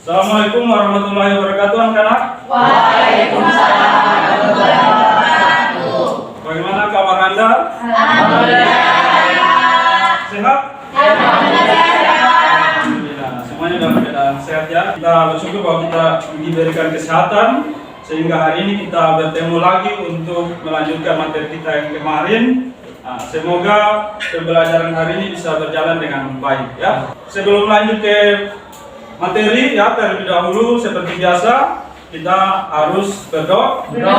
Assalamualaikum warahmatullahi wabarakatuh, anak-anak. Waalaikumsalam warahmatullahi wabarakatuh. Bagaimana kabar Anda? Alhamdulillah. Sehat? Alhamdulillah. Semuanya dalam keadaan sehat ya. Kita bersyukur bahwa kita diberikan kesehatan sehingga hari ini kita bertemu lagi untuk melanjutkan materi kita yang kemarin. Nah, semoga pembelajaran hari ini bisa berjalan dengan baik ya. Sebelum lanjut ke materi ya, terlebih dahulu seperti biasa kita harus berdoa. Ya.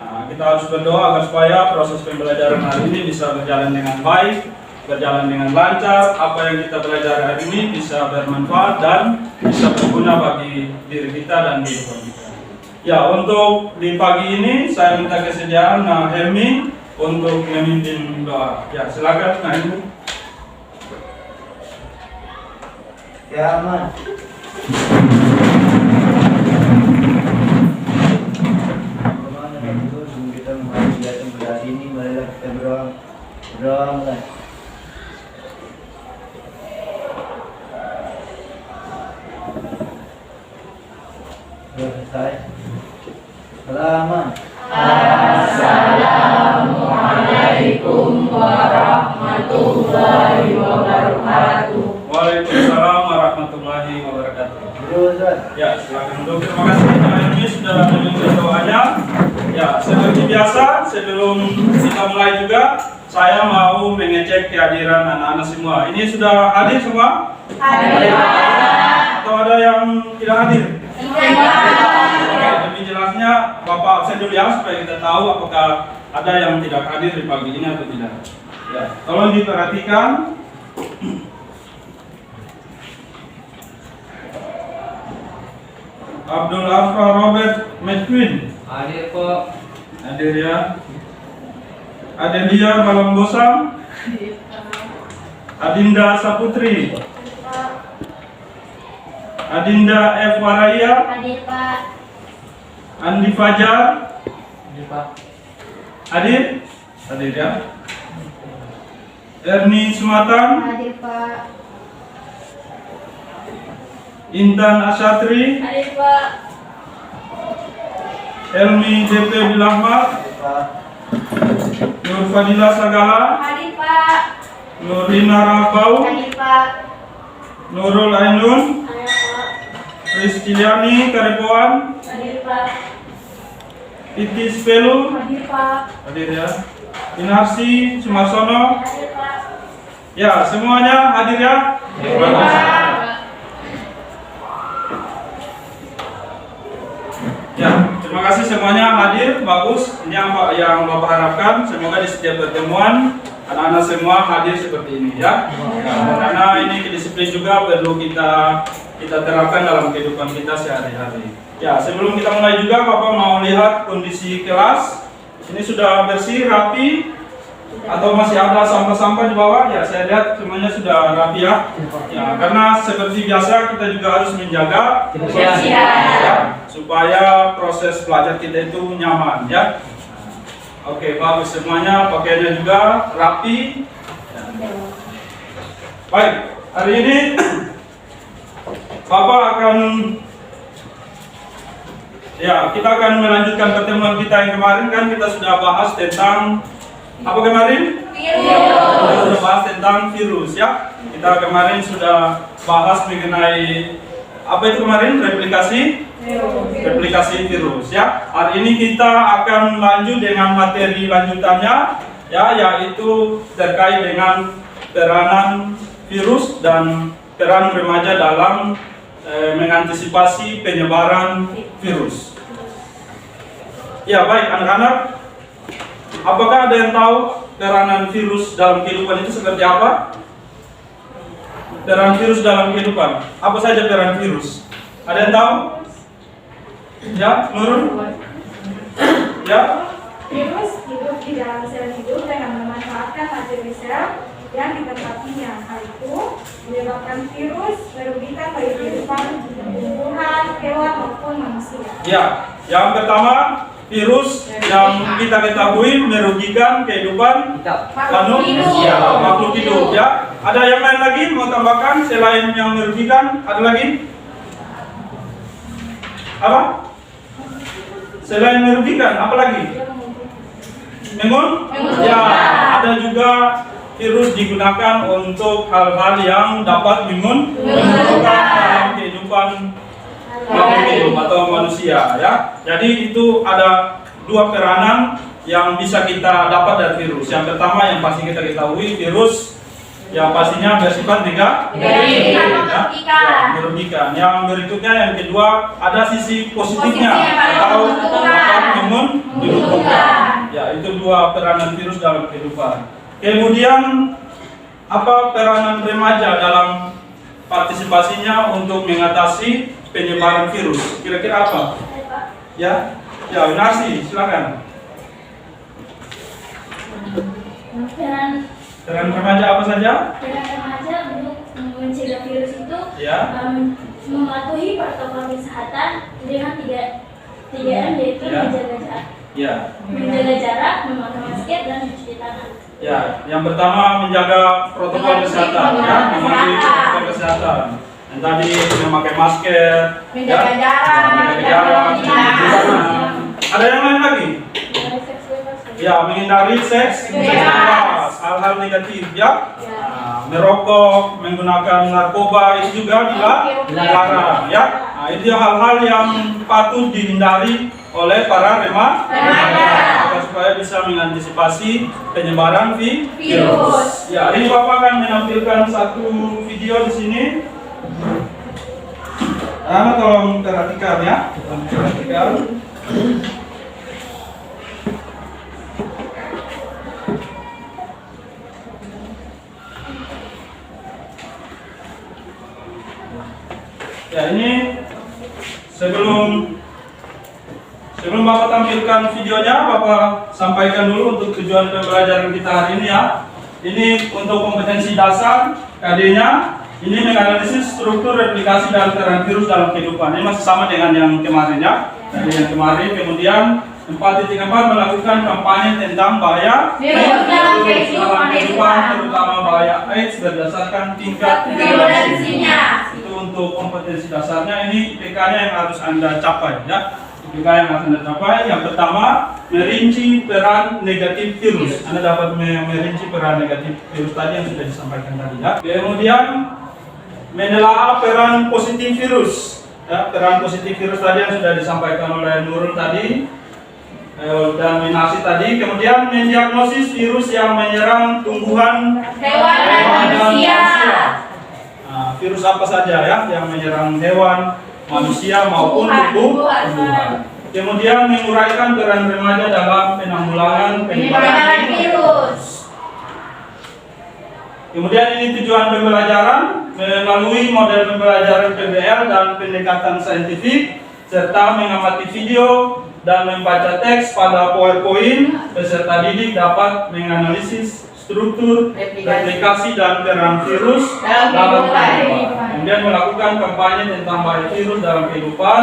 Nah, kita harus berdoa agar supaya proses pembelajaran hari ini bisa berjalan dengan baik, berjalan dengan lancar. Apa yang kita belajar hari ini bisa bermanfaat dan bisa berguna bagi diri kita dan kehidupan kita. Ya, untuk di pagi ini saya minta kesediaan Helmi untuk memimpin doa. Ya, silakan Ibu. Ya, aman. Sebelum kita memulai kegiatan berat ini, marilah kita berdoa mulai. Sudah selesai. Selamat. Assalamualaikum warahmatullahi wabarakatuh. Waalaikumsalam warahmatullahi wabarakatuh. Ya, silakan duduk. Terima kasih ini sudah memimpin doanya. Ya, seperti biasa sebelum kita mulai juga saya mau mengecek kehadiran anak-anak semua. Ini sudah hadir semua? Hadir. Atau ada yang tidak hadir? Tidak. Lebih jelasnya Bapak absen dulu ya supaya kita tahu apakah ada yang tidak hadir di pagi ini atau tidak. Ya, tolong diperhatikan. Abdul Afra Robert McQueen. Hadir kok. Hadir ya. Adelia Malanggosam. Adinda Saputri. Adinda F. Waraya. Hadir, Pak. Andi Fajar. Hadir, Pak. Hadir? Hadir ya. Erni Sumatang. Hadir, Pak. Intan Asyatri. Hadir, Pak. Elmi DP Bilahmat. Pak. Nur Fadila Sagala. Hadir, Pak. Nurina Rabau. Hadir, Pak. Nurul Ainun. Hadir, Pak. Kristiliani Karepoan. Hadir, Pak. Titis Pelu. Hadir, Pak. Hadir ya. Inarsi Sumarsono. Hadir, Pak. Ya, semuanya hadir ya. Terima kasih. Ya, terima kasih semuanya hadir, bagus. Ini yang Bapak harapkan. Semoga di setiap pertemuan anak-anak semua hadir seperti ini ya. Ya, karena ini disiplin juga perlu kita terapkan dalam kehidupan kita sehari-hari. Ya, sebelum kita mulai juga Bapak mau lihat kondisi kelas. Ini sudah bersih, rapi, atau masih ada sampah-sampah di bawah? Ya, saya lihat semuanya sudah rapi ya. Ya, karena seperti biasa kita juga harus menjaga ya, supaya proses belajar kita itu nyaman ya. Oke, bagus semuanya, pakaiannya juga rapi. Baik, hari ini Bapak akan kita akan melanjutkan pertemuan kita yang kemarin. Kan kita sudah bahas tentang apa kemarin? Virus. Kita sudah bahas tentang virus ya. Kita kemarin sudah bahas mengenai apa itu kemarin? Replikasi virus ya. Hari ini kita akan lanjut dengan materi lanjutannya ya, yaitu terkait dengan peranan virus dan peran remaja dalam mengantisipasi penyebaran virus. Ya, baik anak-anak. Apakah ada yang tahu peranan virus dalam kehidupan itu seperti apa? Peran virus dalam kehidupan. Apa saja peran virus? Ada yang tahu? Ya, Nurul? Ya? Virus hidup di dalam sel hidup dengan memanfaatkan materi sel yang ditempatinya. Hal itu menyebabkan virus merugikan bagi kehidupan tumbuhan, hewan maupun manusia. Ya, yang pertama virus yang kita ketahui merugikan kehidupan makhluk hidup ya. Ada yang lain lagi mau tambahkan selain yang merugikan? Ada lagi? apa? Selain merugikan, apa lagi? Menguntungkan. Ya, ada juga virus digunakan untuk hal-hal yang dapat menguntungkan dalam kehidupan makhluk hidup atau manusia, ya. Jadi itu ada dua peranan yang bisa kita dapat dari virus. Yang pertama yang pasti kita ketahui, virus yang pastinya bersifat negatif, ya, merugikan. Yang berikutnya yang kedua, ada sisi positifnya atau dapat menguntungkan. Ya, itu dua peranan virus dalam kehidupan. Kemudian apa peranan remaja dalam partisipasinya untuk mengatasi penyebaran virus? Kira-kira apa? Ya, ya, Narsi, silakan. Peran remaja apa saja? Peran remaja untuk mencegah virus itu Ya. mematuhi protokol kesehatan dengan 3M, yaitu Ya. menjaga jarak, Ya. memakai masker, dan mencuci tangan. Ya, yang pertama menjaga protokol kesehatan, ya, mematuhi protokol kesehatan. Dan tadi memakai masker, Menjaga ya, jarak, menjaga jarak, menjaga mencuci tangan. Ada yang lain lagi? Ya, menghindari seks bebas, hal-hal negatif, ya. Nah, merokok, menggunakan narkoba itu juga dilarang, ya. Nah, itu hal-hal yang patut dihindari oleh para remaja supaya bisa mengantisipasi penyebaran virus. Ya, ini Bapak akan menampilkan satu video di sini. Tolong perhatikan, ya. Tolong perhatikan. Ya, ini sebelum Bapak tampilkan videonya, Bapak sampaikan dulu untuk tujuan pembelajaran kita hari ini, ya. Ini untuk kompetensi dasar KD-nya. Ini menganalisis struktur, replikasi, dan peran virus dalam kehidupan. Ini masih sama dengan yang kemarin, ya. Jadi yang kemarin, kemudian 4.4 melakukan kampanye tentang bahaya Virus dalam kehidupan, terutama bahaya AIDS berdasarkan tingkat virulensinya. itu untuk kompetensi dasarnya. Ini IPK-nya yang harus Anda capai, ya. IPK yang harus Anda capai. Yang pertama, merinci peran negatif virus. Anda dapat merinci peran negatif virus tadi yang sudah disampaikan tadi, ya. Kemudian menelaah peran positif virus, ya. Peran positif virus tadi yang sudah disampaikan oleh Nurul tadi dan Minasi tadi. Kemudian mendiagnosis virus yang menyerang tumbuhan, Hewan dan manusia. Nah, virus apa saja, ya, yang menyerang hewan, manusia maupun tumbuhan. Kemudian menguraikan peran remaja dalam penanggulangan penyebaran virus. Kemudian ini tujuan pembelajaran melalui model pembelajaran PBL dan pendekatan saintifik, serta mengamati video dan membaca teks pada PowerPoint. Peserta didik dapat menganalisis struktur, replikasi, dan peran virus dalam kehidupan. Kemudian melakukan kampanye tentang bahaya virus dalam kehidupan,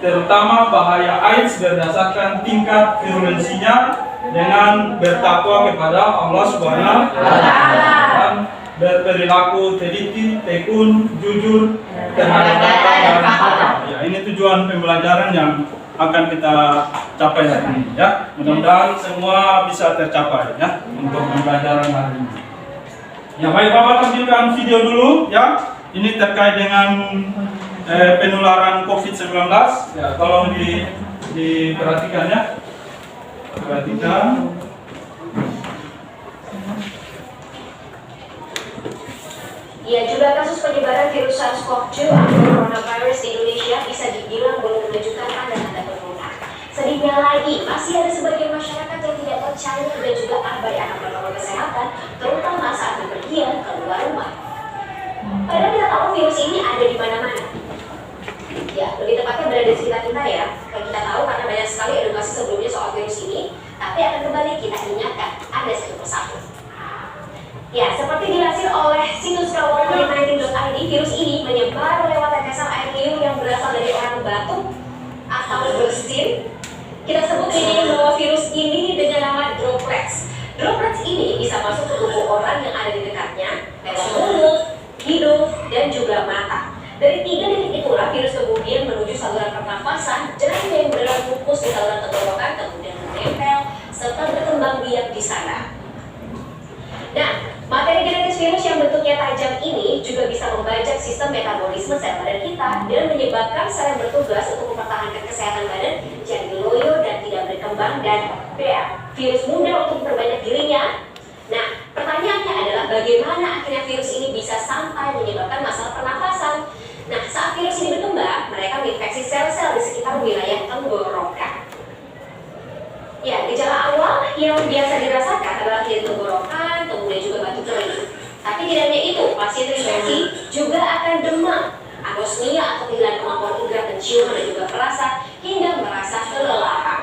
terutama bahaya AIDS berdasarkan tingkat virulensinya, dengan bertakwa kepada Allah Subhanahu wa Ta'ala dan berperilaku teliti, tekun, jujur terhadap data dan fakta. Ya, ini tujuan pembelajaran yang akan kita capai hari ini, ya. Mudah-mudahan semua bisa tercapai, ya, untuk pembelajaran hari ini. Ya, baik, Bapak tampilkan video dulu, ya. Ini terkait dengan penularan COVID-19. Ya, tolong diperhatikan, ya. Perhatikan. Ya, jumlah kasus penyebaran virus SARS-CoV-2 atau coronavirus di Indonesia bisa dibilang belum menunjukkan tanda-tanda penurunan. Sedihnya lagi, masih ada sebagian masyarakat yang tidak percaya dan juga abai akan protokol kesehatan, terutama saat bepergian keluar rumah. Padahal kita tahu virus ini ada di mana-mana. Ya, lebih tepatnya berada di sekitar kita, ya. Kayak kita tahu karena banyak sekali edukasi sebelumnya soal virus ini, tapi akan kembali kita ingatkan ada satu persatu. Ya, seperti dilansir oleh situs covid19.id, virus ini menyebar lewat tetesan air liur yang berasal dari orang batuk atau bersin. Kita sebut ini bahwa virus ini dengan nama droplets. Droplets ini bisa masuk ke tubuh orang yang ada di dekatnya lewat mulut, hidung, dan juga mata. Dari 3 titik itulah virus kemudian menuju saluran pernafasan dan membran mukus di saluran tenggorokan kemudian menempel serta berkembang biak di sana. Nah, materi genetis virus yang bentuknya tajam ini juga bisa membajak sistem metabolisme sel badan kita dan menyebabkan sel yang bertugas untuk mempertahankan kesehatan badan jadi loyo dan tidak berkembang dan virus mudah untuk memperbanyak dirinya. Nah, pertanyaannya adalah bagaimana akhirnya virus ini bisa sampai menyebabkan masalah pernafasan? Nah, saat virus ini berkembang, mereka menginfeksi sel-sel di sekitar wilayah tenggorokan. Ya, gejala awal yang biasa dirasakan adalah nyeri tenggorokan, kemudian juga batuk kering. Tapi tidak hanya itu, pasien terinfeksi juga akan demam, anosmia atau kehilangan kemampuan indera penciuman dan juga perasa hingga merasa kelelahan.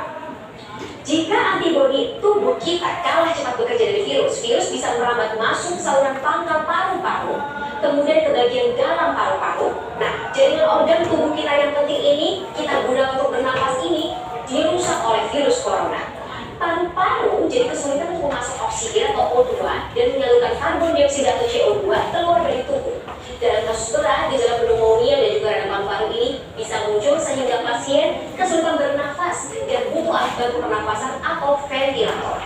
Jika antibodi tubuh kita kalah cepat bekerja dari virus, virus bisa merambat masuk saluran pangkal paru-paru, kemudian ke bagian dalam paru-paru. Nah, jaringan organ tubuh kita yang penting ini, kita guna untuk bernapas ini, dirusak oleh virus corona. Paru-paru jadi kesulitan untuk memasuk oksigen atau O2 dan menyalurkan karbon dioksida atau CO2 keluar dari tubuh. Dalam kasus berat, gejala pneumonia dan juga radang paru-paru ini bisa muncul sehingga pasien kesulitan bernafas dan butuh alat bantu pernafasan atau ventilator.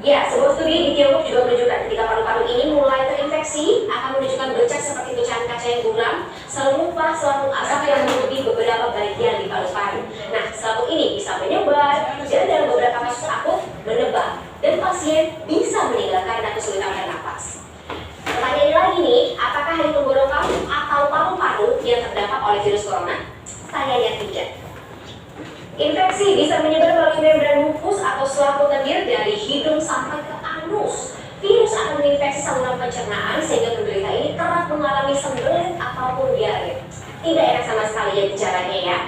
Ya, sebuah studi di Tiongkok juga menunjukkan ketika paru-paru ini mulai terinfeksi akan menunjukkan bercak seperti pecahan kaca yang buram, serupa selaput asap yang menutupi beberapa bagian di paru-paru. Nah, selaput ini bisa menyebar dan dalam beberapa kasus akut menebal dan pasien bisa meninggal karena kesulitan bernafas. Pertanyaan lagi nih, apakah di tenggorokan atau paru-paru yang terdampak oleh virus corona? Sayangnya tidak. Infeksi bisa menyebar melalui membran mukus atau selaput lendir dari hidung sampai ke anus. Virus akan menginfeksi saluran pencernaan sehingga penderita ini kerap mengalami sembelit ataupun diare. Tidak enak sama sekali ya gejalanya ya.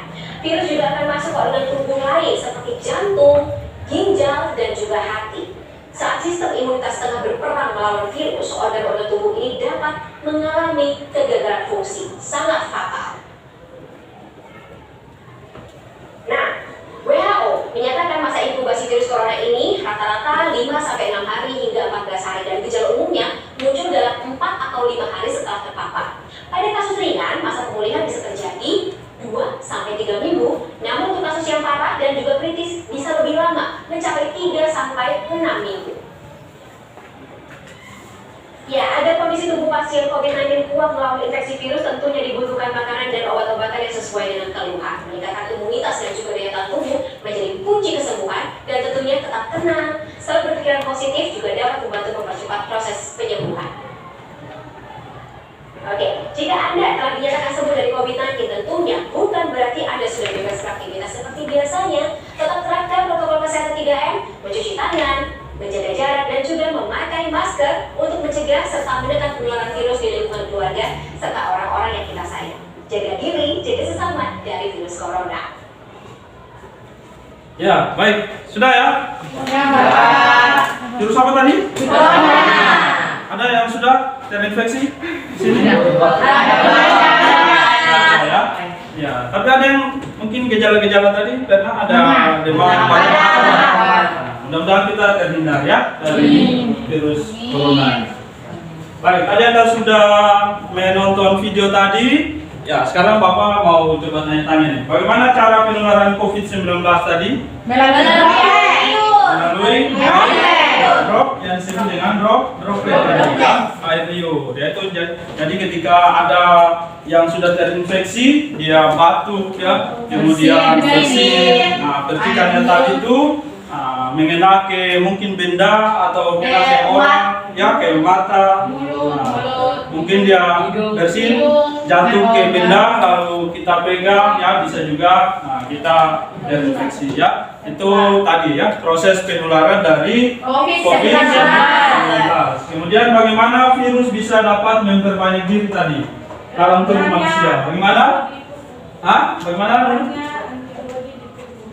Virus juga akan masuk ke organ tubuh lain seperti jantung, ginjal, dan juga hati. Saat sistem imunitas tengah berperang melawan virus, organ-organ tubuh ini dapat mengalami kegagalan fungsi, sangat fatal. Nah, WHO menyatakan masa inkubasi virus corona ini rata-rata 5-6 hari hingga 14 hari dan gejala umumnya muncul dalam 4 atau 5 hari setelah terpapar. Pada kasus ringan, masa pemulihan bisa terjadi 2-3 minggu, namun untuk kasus yang parah dan juga kritis bisa lebih lama, mencapai 3-6 minggu. Ya, ada kondisi tubuh pasien COVID-19 kuat melawan infeksi virus, tentunya dibutuhkan makanan dan obat-obatan yang sesuai dengan keluhan. Meningkatkan imunitas dan juga daya tahan tubuh menjadi kunci kesembuhan, dan tentunya tetap tenang, selalu berpikiran positif juga dapat membantu mempercepat proses penyembuhan. Oke, jika Anda telah dinyatakan sembuh dari COVID-19, tentunya bukan berarti Anda sudah bebas beraktivitas seperti biasanya. Tetap terapkan protokol kesehatan 3M, mencuci tangan, menjaga jarak, dan juga memakai masker untuk mencegah serta menekan penularan virus di lingkungan keluarga serta orang-orang yang kita sayang. Jaga diri, jaga sesama dari virus corona. Ya, baik. Sudah ya? Ya, Pak. Virus apa tadi? Corona. Ada yang sudah terinfeksi di sini? Ada. Ya. Ya, tapi ada yang mungkin gejala-gejala tadi karena ada demam, batuk. Mudah-mudahan kita terhindar ya dari virus corona. Baik, ada yang sudah menonton video tadi? Ya, sekarang Bapak mau coba tanya-tanya nih. Bagaimana cara penularan COVID-19 tadi? Melalui drop yang disebut dengan droplet air liur. Yaitu jadi ketika ada yang sudah terinfeksi, dia batuk ya, kemudian bersin. Nah, percikannya tadi itu mengenai ke mungkin benda atau kena ke orang ya, ke mata, mungkin dia bersin, jatuh ke benda lalu kita pegang ya, bisa juga kita terinfeksi ya. Itu tadi ya proses penularan dari COVID-19. Kemudian bagaimana virus bisa dapat memperbanyak diri tadi dalam tubuh manusia? Bagaimana? Bagaimana?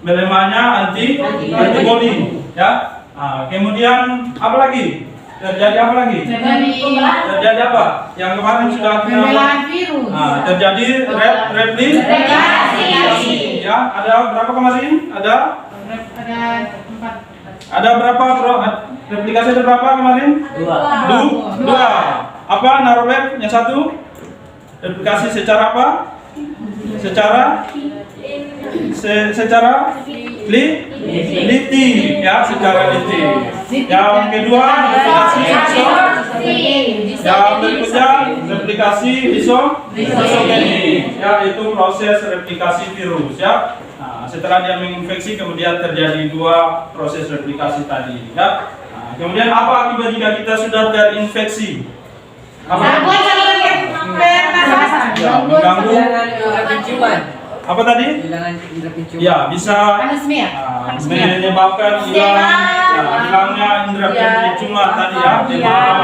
Melemahnya antibody ya. Kemudian apa lagi? Terjadi apa lagi? Terjadi apa? Yang kemarin sudah kita virus. terjadi replikasi ya. Ada berapa kemarin? Ada 4. Ada berapa replikasi, ada berapa kemarin? 2. Apa naroweb yang 1? Replikasi secara apa? Secara liti, ya, secara liti. Yang kedua, replikasi yang berikutnya replikasi isogenik, ya, itu proses replikasi virus, ya. Nah, setelah dia menginfeksi kemudian terjadi dua proses replikasi tadi, ya. Nah, kemudian apa akibat jika kita sudah terinfeksi? Apa? Ya, mengganggu apa tadi? Ya, bisa menyebabkan hilangnya indera penciuman tadi, ya, demam.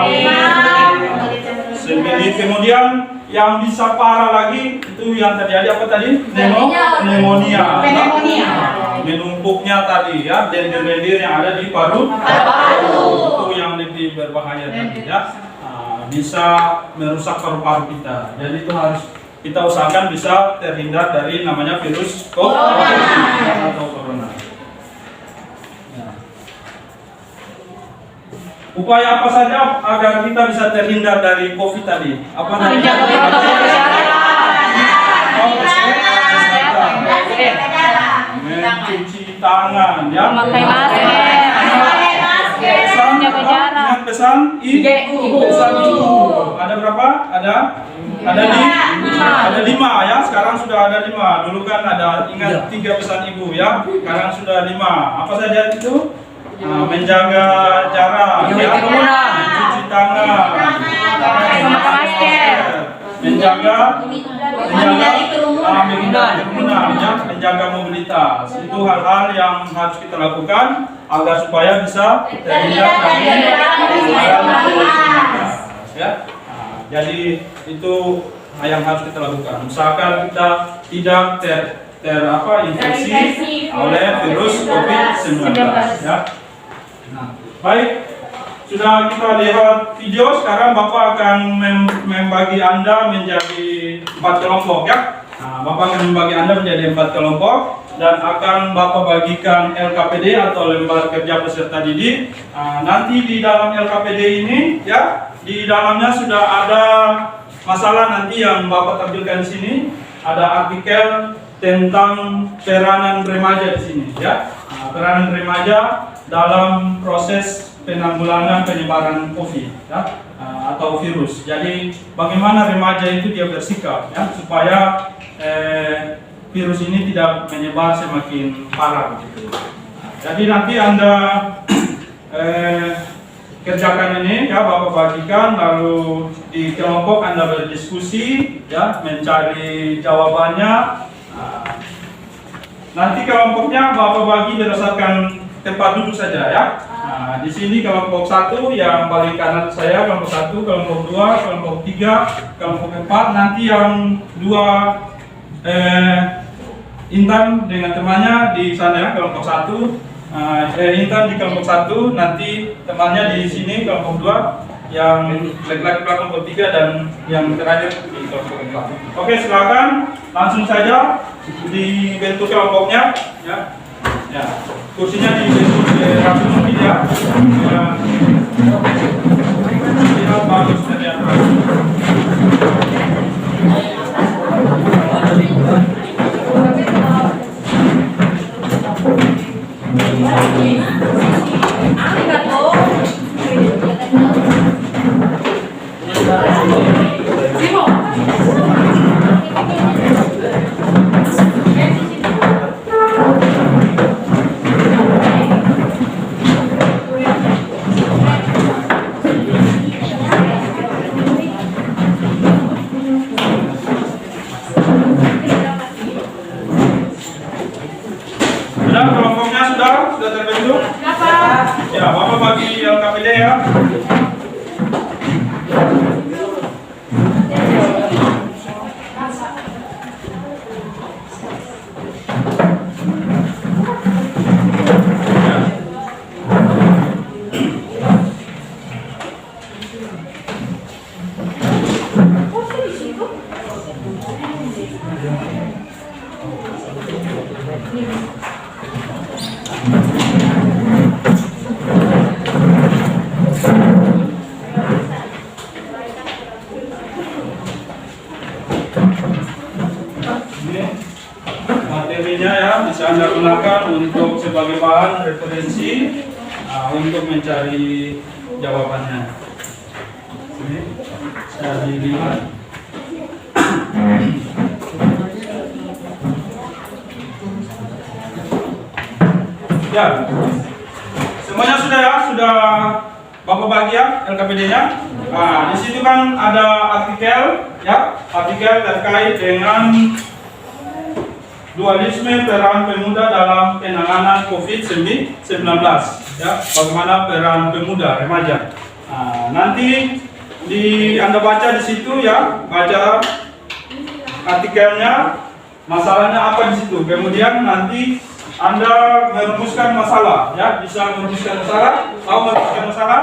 Kemudian yang bisa parah lagi itu yang terjadi apa tadi? Pneumonia. Menumpuknya tadi, ya, lendir-lendir yang ada di paru. Itu yang lebih berbahaya tadi, ya. Bisa merusak paru-paru kita. Jadi itu harus kita usahakan bisa terhindar dari namanya virus corona atau corona. Ya. Upaya apa saja agar kita bisa terhindar dari COVID tadi? Apa namanya? Mencuci tangan, ya. Memakai masker. Jaga jarak. Ingat pesan pesan ibu. Ada berapa? Ada 5, ya. Sekarang sudah ada 5. Dulu kan ada, ingat 3 pesan ibu, ya. Sekarang sudah 5. Apa saja itu? Menjaga jarak, ya. Mencuci tangan. Memakai masker. Menghindari kerumunan, ya. Menjaga mobilitas. Itu hal-hal yang harus kita lakukan agar supaya bisa terhindar dari ya. Jadi itu yang harus kita lakukan. Usahakan kita tidak terinfeksi oleh virus COVID-19, ya. Nah, baik, sudah kita lihat video. Sekarang Bapak akan membagi Anda menjadi 4 kelompok, ya. Nah, Bapak akan membagi Anda menjadi 4 kelompok dan akan Bapak bagikan LKPD atau lembar kerja peserta didik. Nanti di dalam LKPD ini, ya, di dalamnya sudah ada masalah nanti yang Bapak tampilkan di sini. Ada artikel tentang peranan remaja di sini, ya. Peranan remaja dalam proses penanggulangan penyebaran COVID, ya, atau virus. Jadi bagaimana remaja itu dia bersikap, ya, supaya virus ini tidak menyebar semakin parah begitu. Jadi nanti Anda kerjakan ini, ya, Bapak bagikan, lalu di kelompok Anda berdiskusi, ya, mencari jawabannya. Nanti kelompoknya Bapak bagi berdasarkan tempat duduk saja, ya. Nah, di sini kelompok 1 yang paling kanan saya, kelompok 1, kelompok 2, kelompok 3, kelompok 4. Nanti yang 2 Intan dengan temannya di sana, ya, kelompok 1. Intan di kelompok 1, nanti temannya di sini kelompok 2, yang laki-laki kelompok 3 dan yang terakhir di kelompok 4. Oke, silakan langsung saja dibentuk kelompoknya, ya. Ya, kursinya dibentuk rapi mungkin, ya. Lihat bagus ternyata. Ini materinya ya, bisa Anda gunakan untuk sebagai bahan referensi untuk mencari jawabannya. Ini saya dilihat. Ya, semuanya sudah ya, sudah Bapak bagi ya LKPD-nya. Di situ kan ada artikel ya, artikel terkait dengan dualisme peran pemuda dalam penanganan COVID-19 ya, bagaimana peran pemuda remaja. Nanti Anda baca di situ ya, baca artikelnya, masalahnya apa di situ. Kemudian nanti Anda merumuskan masalah ya, bisa merumuskan masalah, tahu merumuskan masalah?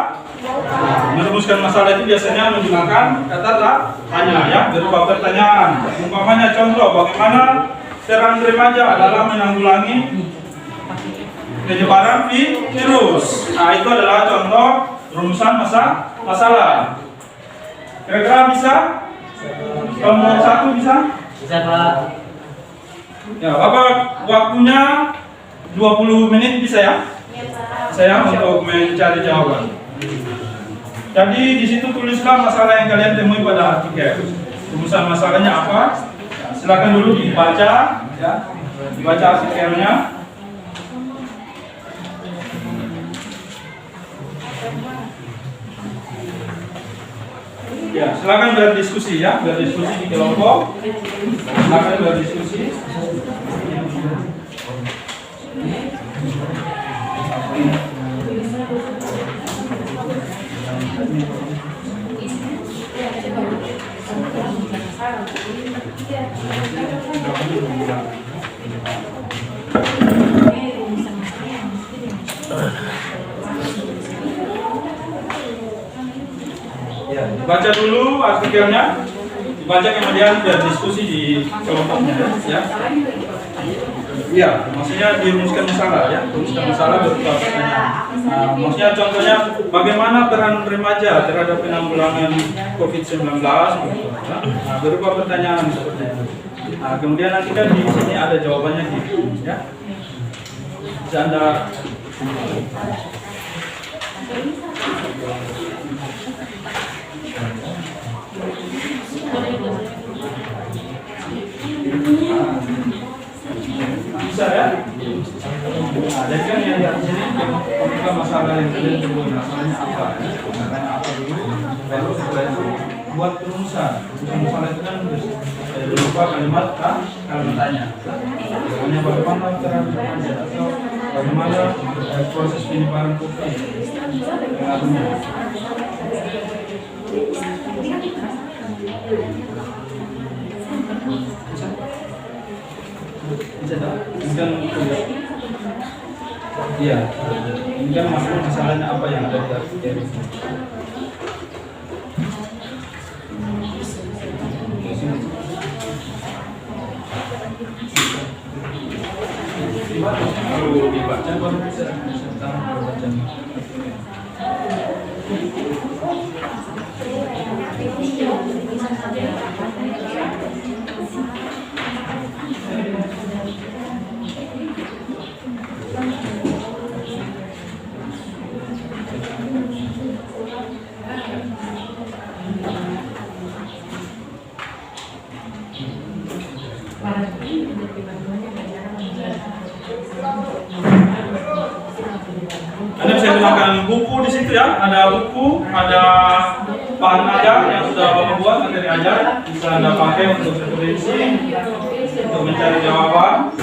Merumuskan masalah itu biasanya menggunakan kata tanya ya, berupa pertanyaan. Umpamanya contoh, bagaimana peran remaja dalam menanggulangi penyebaran virus. Itu adalah contoh rumusan masalah. Kira-kira bisa? Contoh 1 bisa? Bisa, Pak. Ya, Bapak waktunya 20 menit bisa ya? Saya untuk mencari jawaban. Jadi di situ tulislah masalah yang kalian temui pada artikel. Rumusan masalahnya apa? Silakan dulu dibaca ya. Dibaca artikelnya. Ya, silakan berdiskusi ya, berdiskusi di kelompok. Silakan berdiskusi. Ya, dibaca dulu artikelnya, dibaca kemudian berdiskusi di kelompoknya ya. Iya, maksudnya dirumuskan masalah ya, rumuskan masalah berupa pertanyaan. Maksudnya contohnya bagaimana peran remaja terhadap penanggulangan COVID-19 gitu, ya. Berupa pertanyaan seperti itu. Kemudian nanti kan di sini ada jawabannya gitu ya. Bisa Anda bisa ya? Jadi kan yang di sini ketika masalah yang kalian temui, masalahnya apa ya? Masalahnya apa dulu? Lalu setelah itu buat rumusan. Rumusan masalah itu kan berupa kalimat tanya. Misalnya bagaimana peran remaja atau bagaimana proses penyebaran COVID pengaruhnya. Bisa tak? Iya, ini kan masalahnya apa yang ada di artikel. Kalau dibaca baru bisa tentang bacaan. Anda bisa gunakan buku di situ ya, ada buku, ada bahan ajar yang sudah membuat materi ajar, bisa Anda pakai untuk referensi, untuk mencari jawaban.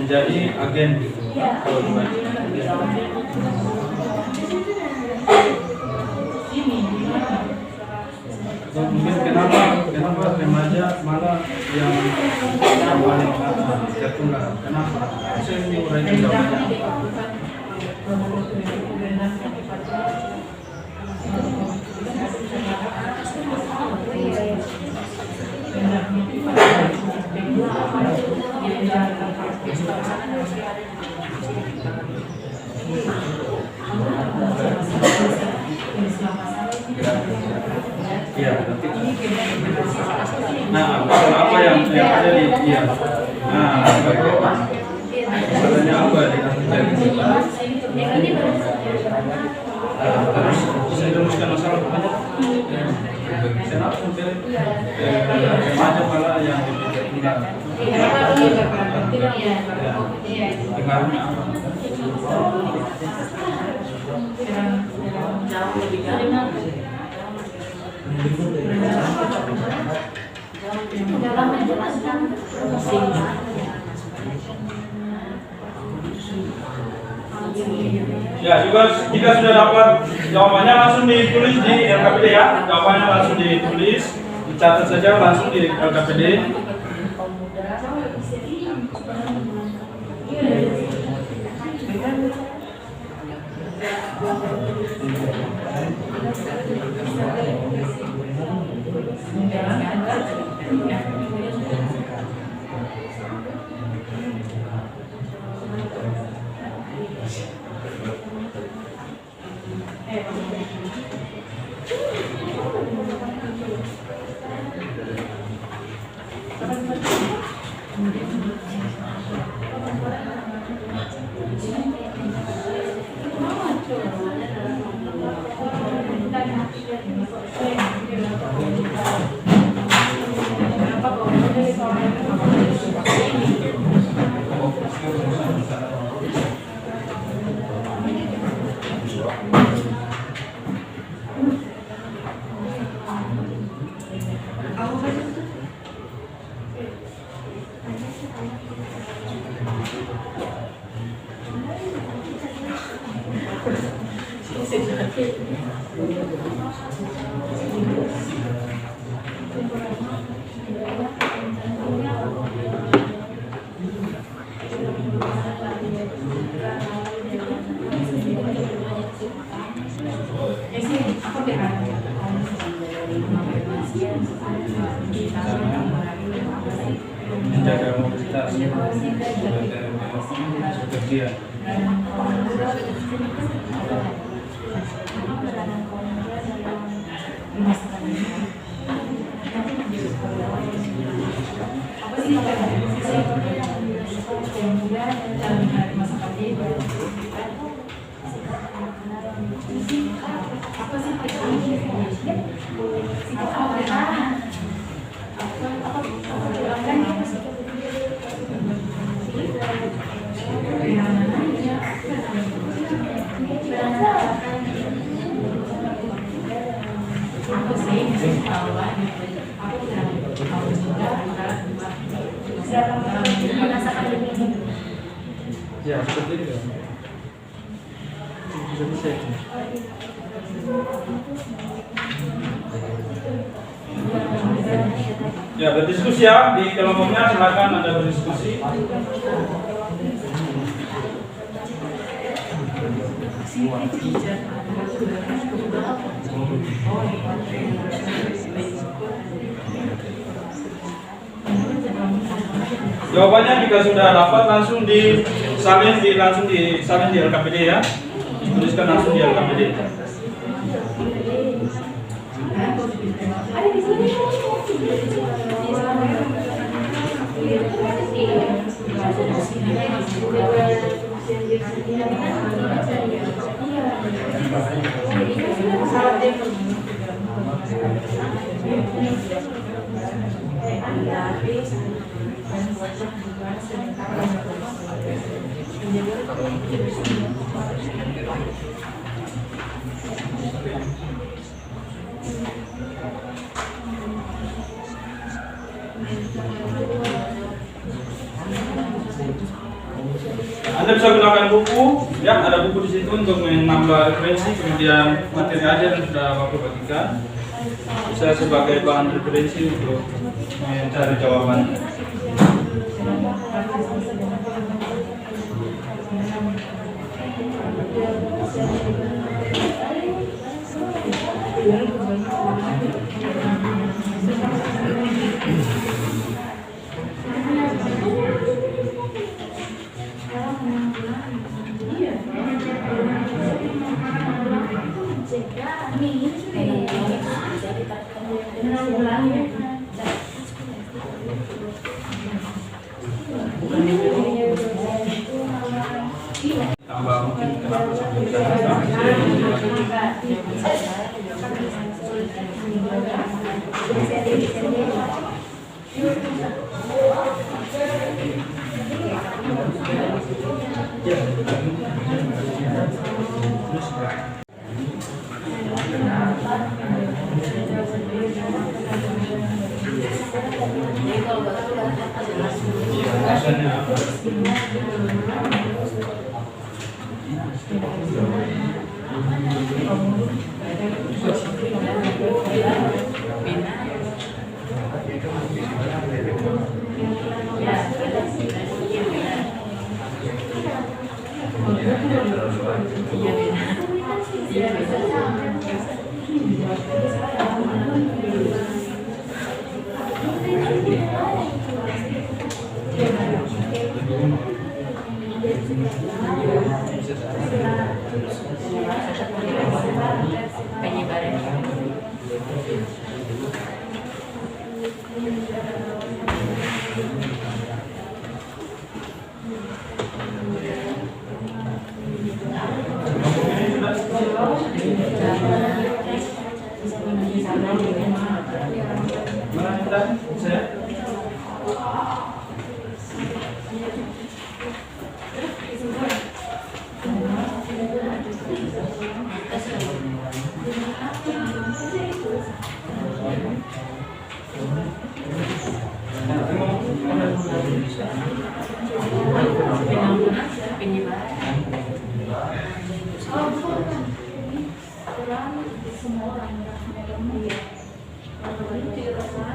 menjadi agen. Mungkin kenapa remaja malah yang paling tertunda? Kenapa? Saya mengurai jawabannya. Iya, nah, masalah apa yang ada di iya. Nah, masalahnya apa di terus saya teruskan masalah apa? Kenapa mungkin remaja malah yang tertunda? Dengarnya apa? Dalam menjelaskan Ya, juga jika sudah dapat jawabannya langsung ditulis di LKPD ya. Jawabannya langsung ditulis, dicatat saja langsung di LKPD. Menjaga mobilitas kerja. Ya, seperti itu. Bisa. Ya, berdiskusi ya di kelompoknya, silakan Anda berdiskusi. Jawabannya jika sudah dapat langsung disalin di LKPD ya. Dituliskan langsung di LKPD. Anda bisa gunakan buku, ya ada buku di situ untuk menambah referensi, kemudian materi ajar yang sudah Bapak bagikan bisa sebagai bahan referensi untuk mencari jawabannya. Tambah mungkin kenapa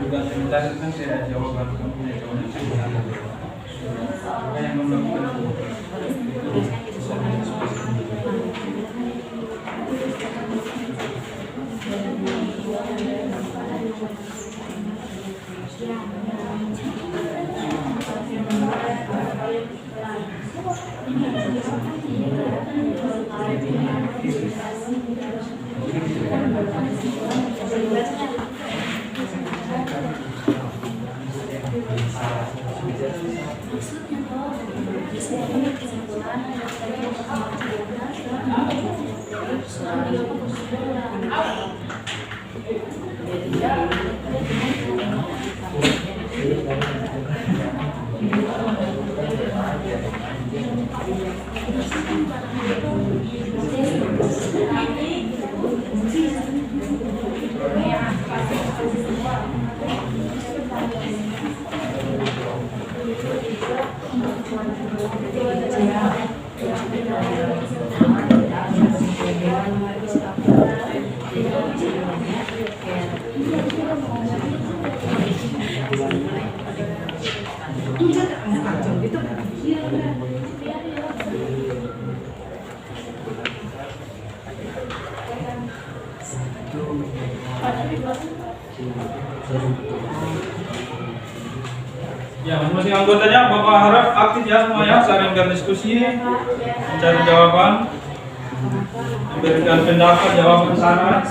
juga sebentar kan saya jawaban kamu ya yang melakukan ya, masing-masing anggotanya Bapak harap aktif ya semuanya, saling berdiskusi, mencari jawaban, memberikan pendapat, jawaban, saran.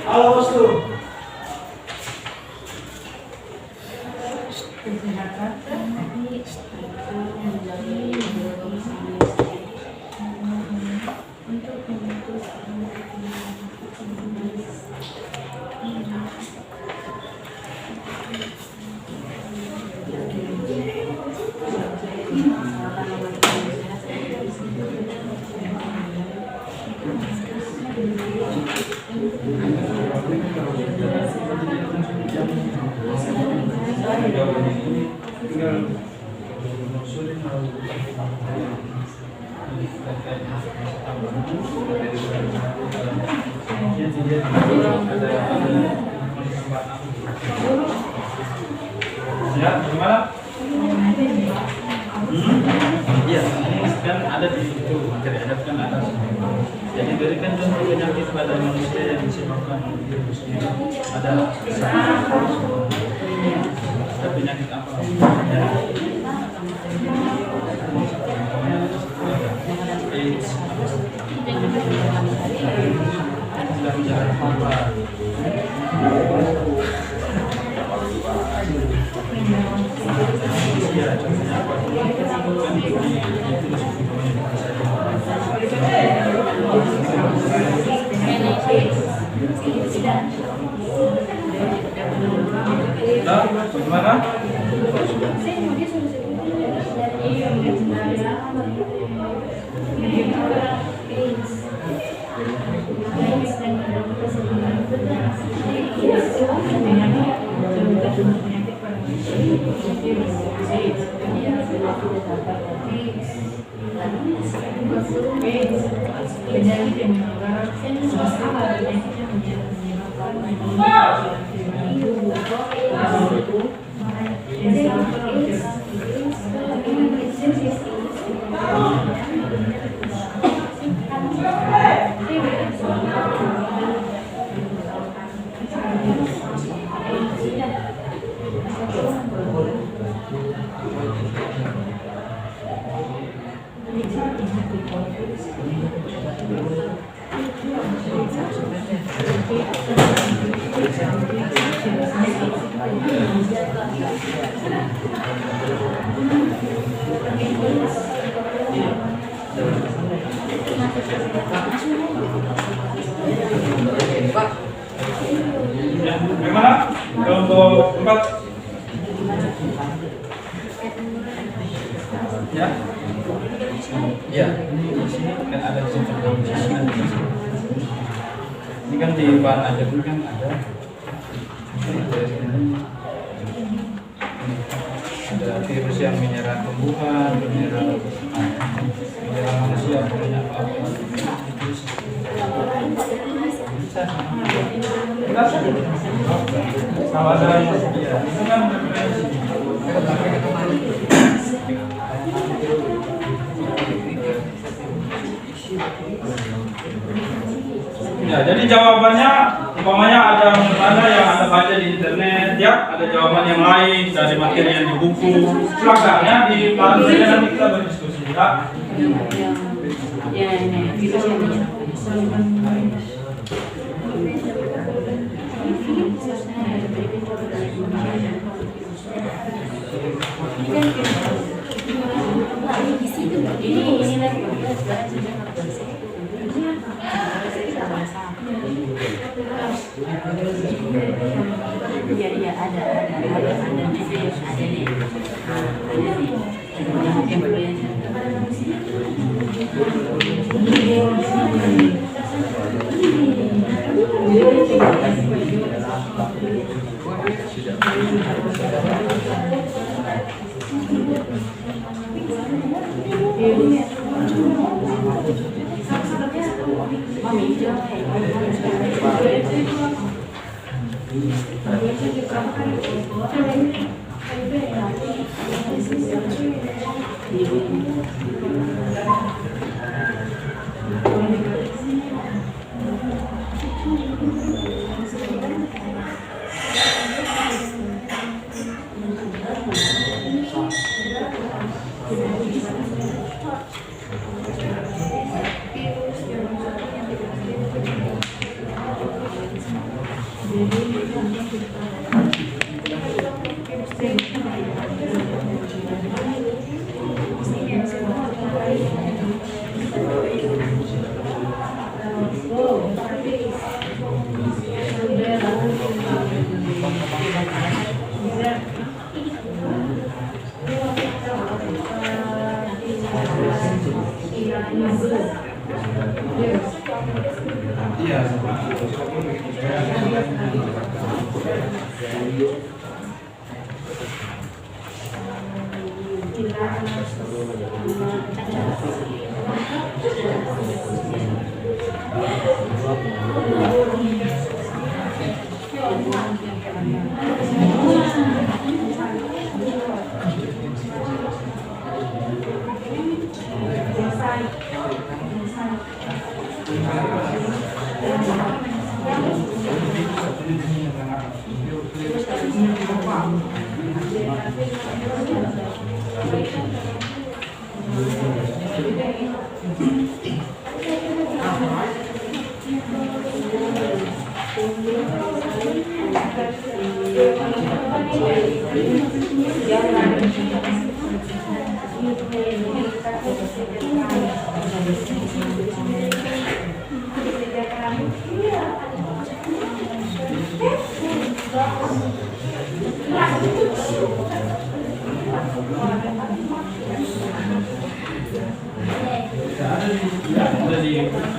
Halo bosku. Ya, gimana? Iya, ini kan ada di situ, materi adat kan ada. Jadi berikan contoh penyakit pada manusia yang disebabkan oleh virusnya. Ada penyakit apa? AIDS, sedang jalan apa? Iya, contohnya apa? Kan itu Nah, bagaimana? Bagaimana? Kelompok 4. Ya. Ya. Kan ada simptom. Ini kan di bahan adat itu kan ada virus yang menyerang tumbuhan, menyerang manusia, pokoknya apa-apa. Kalau ada yang iya, itu kan ya, jadi jawabannya umpamanya ada yang Anda baca di internet, ya, ada jawaban yang lain dari materi yang di buku. Silakan ya, di bahan saja nanti kita berdiskusi ya. Iya ada ada.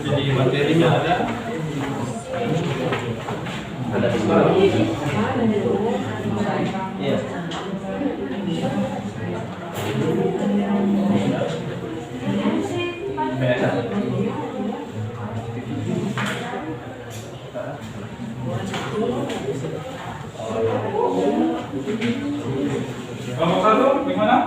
Jadi materinya ada. Ada di Iya. Kelompok satu gimana?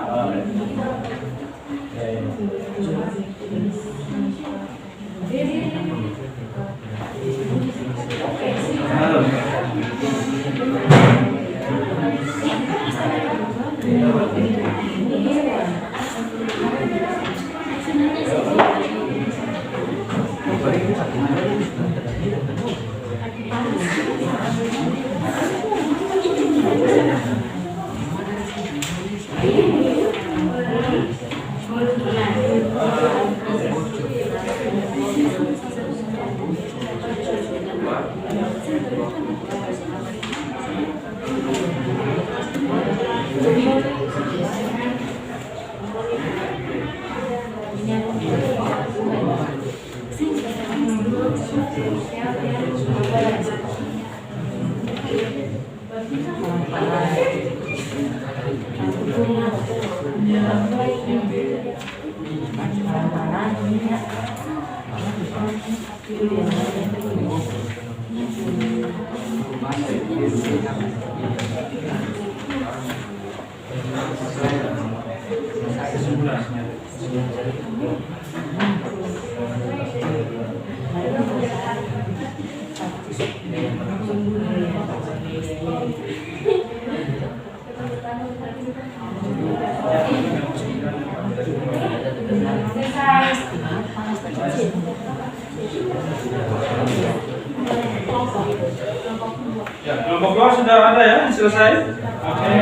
Ya, kelompok dua sudah ada ya, selesai. Oke.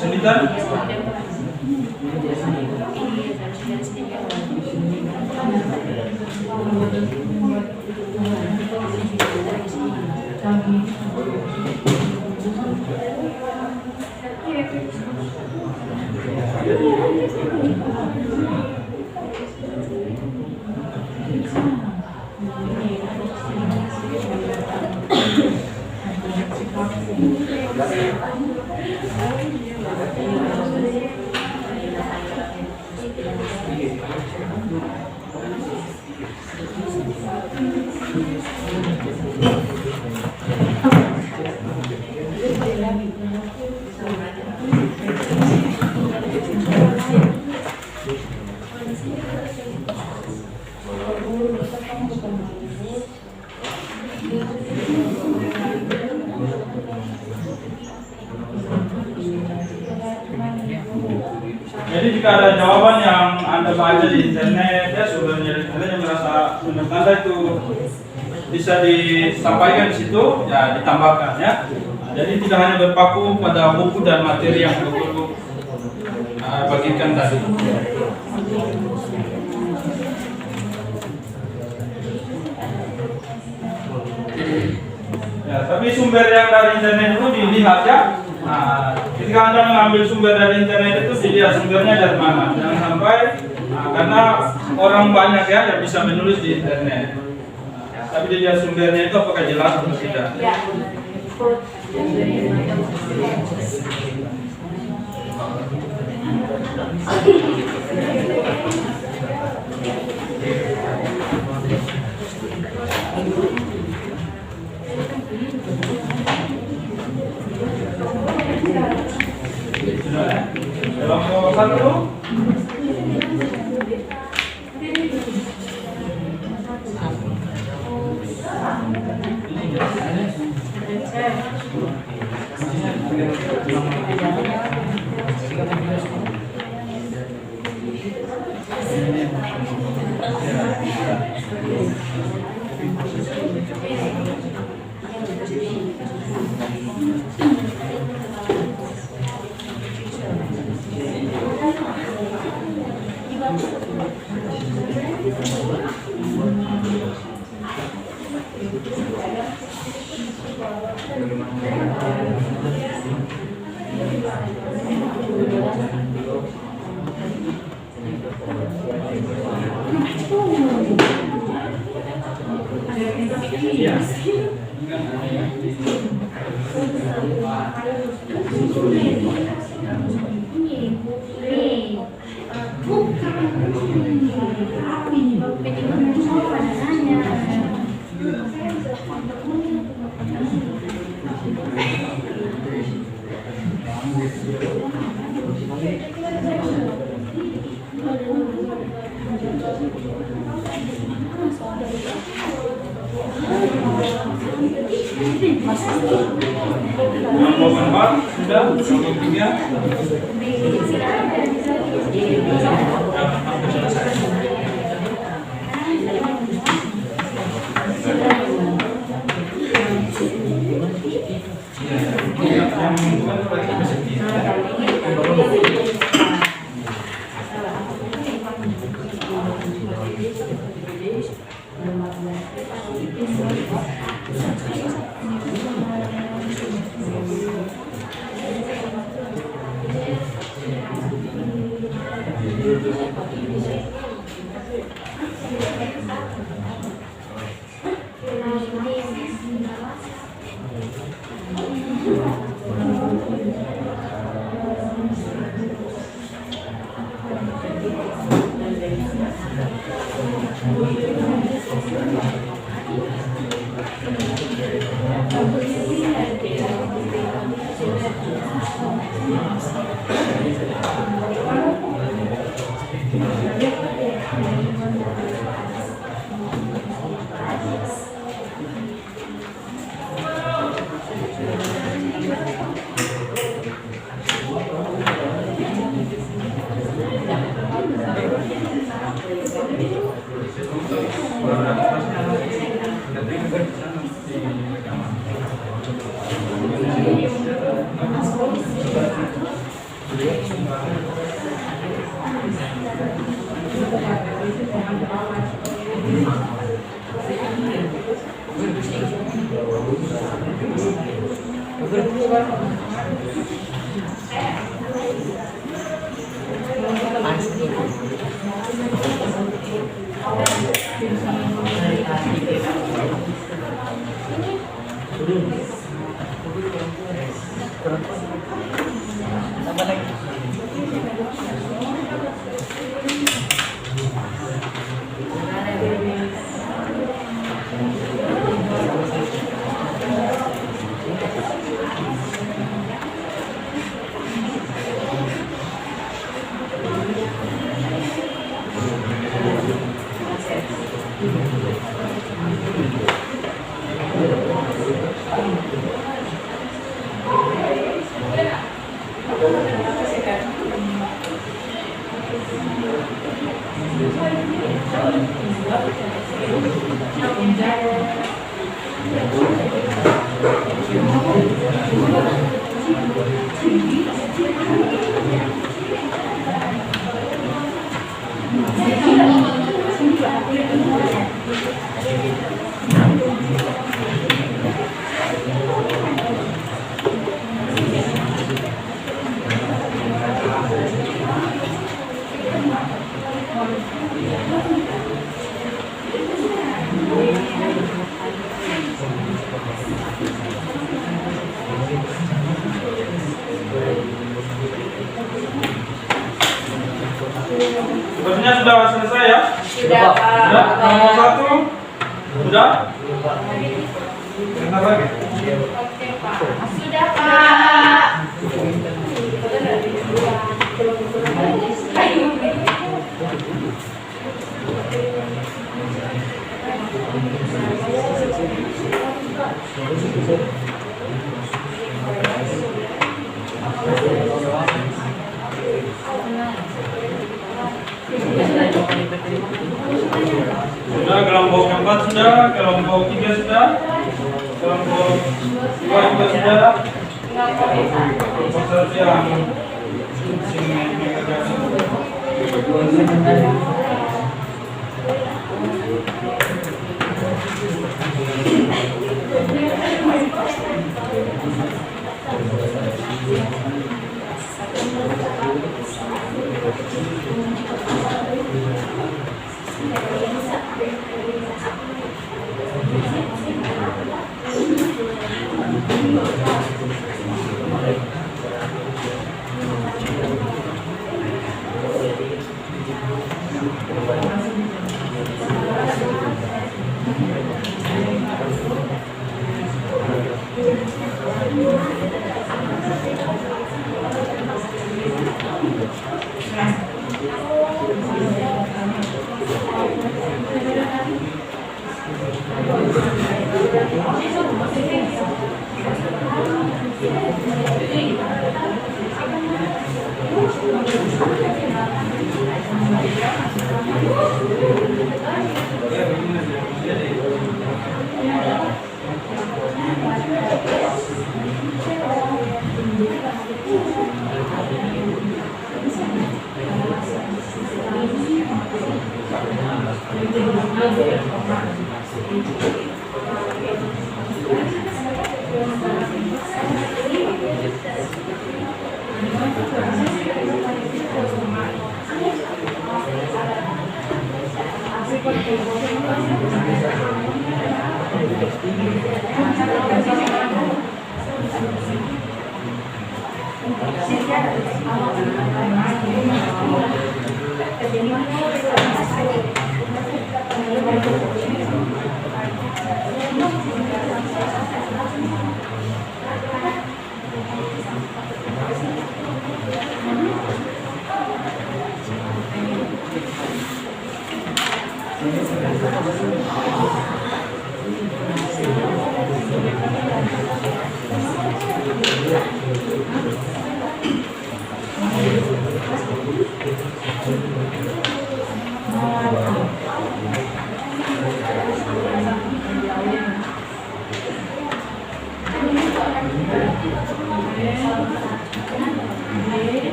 Sulitan. jawaban yang Anda baca di internet, ya sumbernya di internet yang merasa menurut Anda itu bisa disampaikan di situ, ya ditambahkan ya. Jadi tidak hanya berpaku pada buku dan materi yang Guru bagikan tadi. Ya, tapi sumber yang dari internet itu dilihat ya. Nah, ketika Anda mengambil sumber dari internet itu dilihat sumbernya dari mana. Jangan sampai karena orang banyak ya yang bisa menulis di internet. Tapi dilihat sumbernya itu apakah jelas atau tidak. Ya. Dalam nomor 1. Nomor 4 sudah, nomor 3. Sepertinya sudah selesai ya? Sudah, Pak. Sudah? Kelompok 1? Sudah? Sebentar lagi. Oke, Pak. Sudah, Pak. Sudah, kelompok 4 sudah, kelompok 3 sudah, kelompok 2 juga sudah, kelompok 1 yang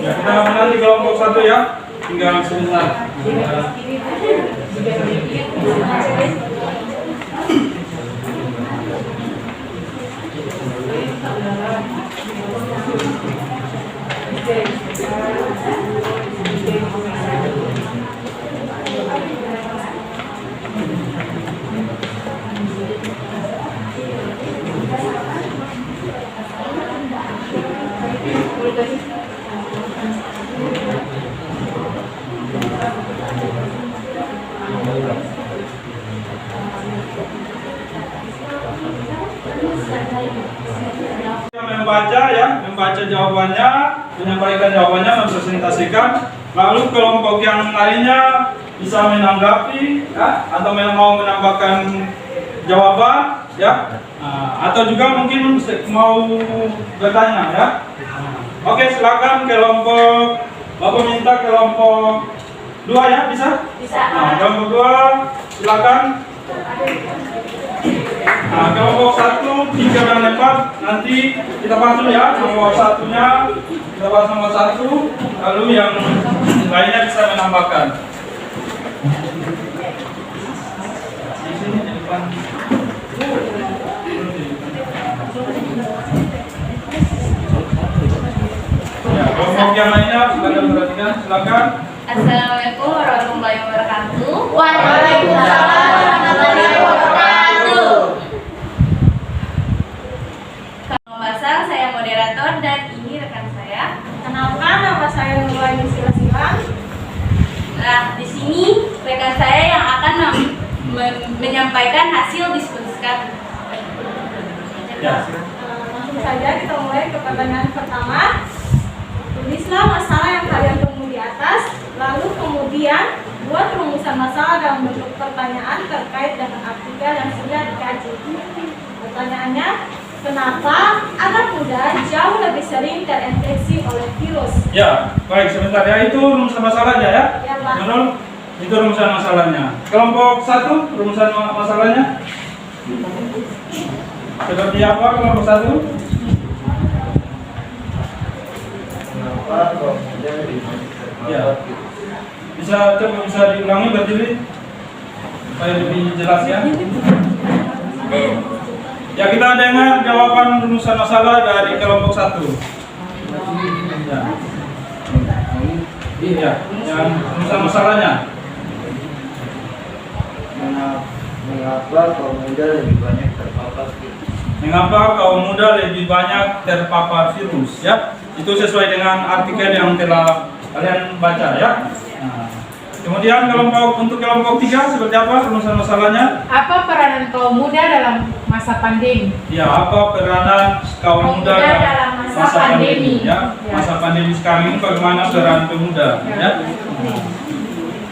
ya, kita menanti kelompok 1 ya, tinggal sebentar. membaca jawabannya, menyampaikan jawabannya, mempresentasikan. Lalu kelompok yang lainnya bisa menanggapi, ya, atau mau menambahkan jawaban, ya, atau juga mungkin mau bertanya, ya. Oke, silakan kelompok. Bapak minta kelompok 2 ya, bisa? Bisa. Kelompok 2, silakan. Kelompok 1, 3 dan 4 nanti kita bahas dulu ya. Nomor 1-nya kita bahas nomor 1, lalu yang lainnya bisa menambahkan. Di sini di depan. Ya, kelompok yang lainnya silakan perhatikan, silakan. Assalamualaikum warahmatullahi wabarakatuh. Waalaikumsalam warahmatullahi wabarakatuh. Kalau Masal, saya moderator dan ini rekan saya. Kenalkan, nama saya Nurwani Silasilang. Nah, di sini rekan saya yang akan menyampaikan hasil diskusi kami. Ya. Langsung saja kita mulai ke pertanyaan pertama. Tulislah masalah yang kalian temui di atas, lalu kemudian buat rumusan masalah dalam bentuk pertanyaan terkait dengan artikel yang sudah dikaji. Pertanyaannya, kenapa anak muda jauh lebih sering terinfeksi oleh virus? Ya, baik, sebentar ya, itu rumusan masalahnya ya. Ya, Pak. Menurut itu rumusan masalahnya. Kelompok 1, rumusan masalahnya. Seperti apa kelompok 1? Kenapa kok muda lebih banyak Ya. terpapar virus? Bisa diulangi berdiri supaya lebih jelas ya. Ya, kita dengar jawaban rumusan masalah dari kelompok 1. Ya. Iya, yang rumusan masalahnya. Mengapa kaum muda lebih banyak terpapar virus? Mengapa kaum muda lebih banyak terpapar virus? Ya, itu sesuai dengan artikel yang telah kalian baca ya. Nah, kemudian untuk kelompok 3 seperti apa rumusan masalahnya? Apa peranan kaum muda dalam masa pandemi? Ya, apa peranan kaum muda dalam masa pandemi? Ya, masa pandemi sekarang ini bagaimana peran pemuda? Ya.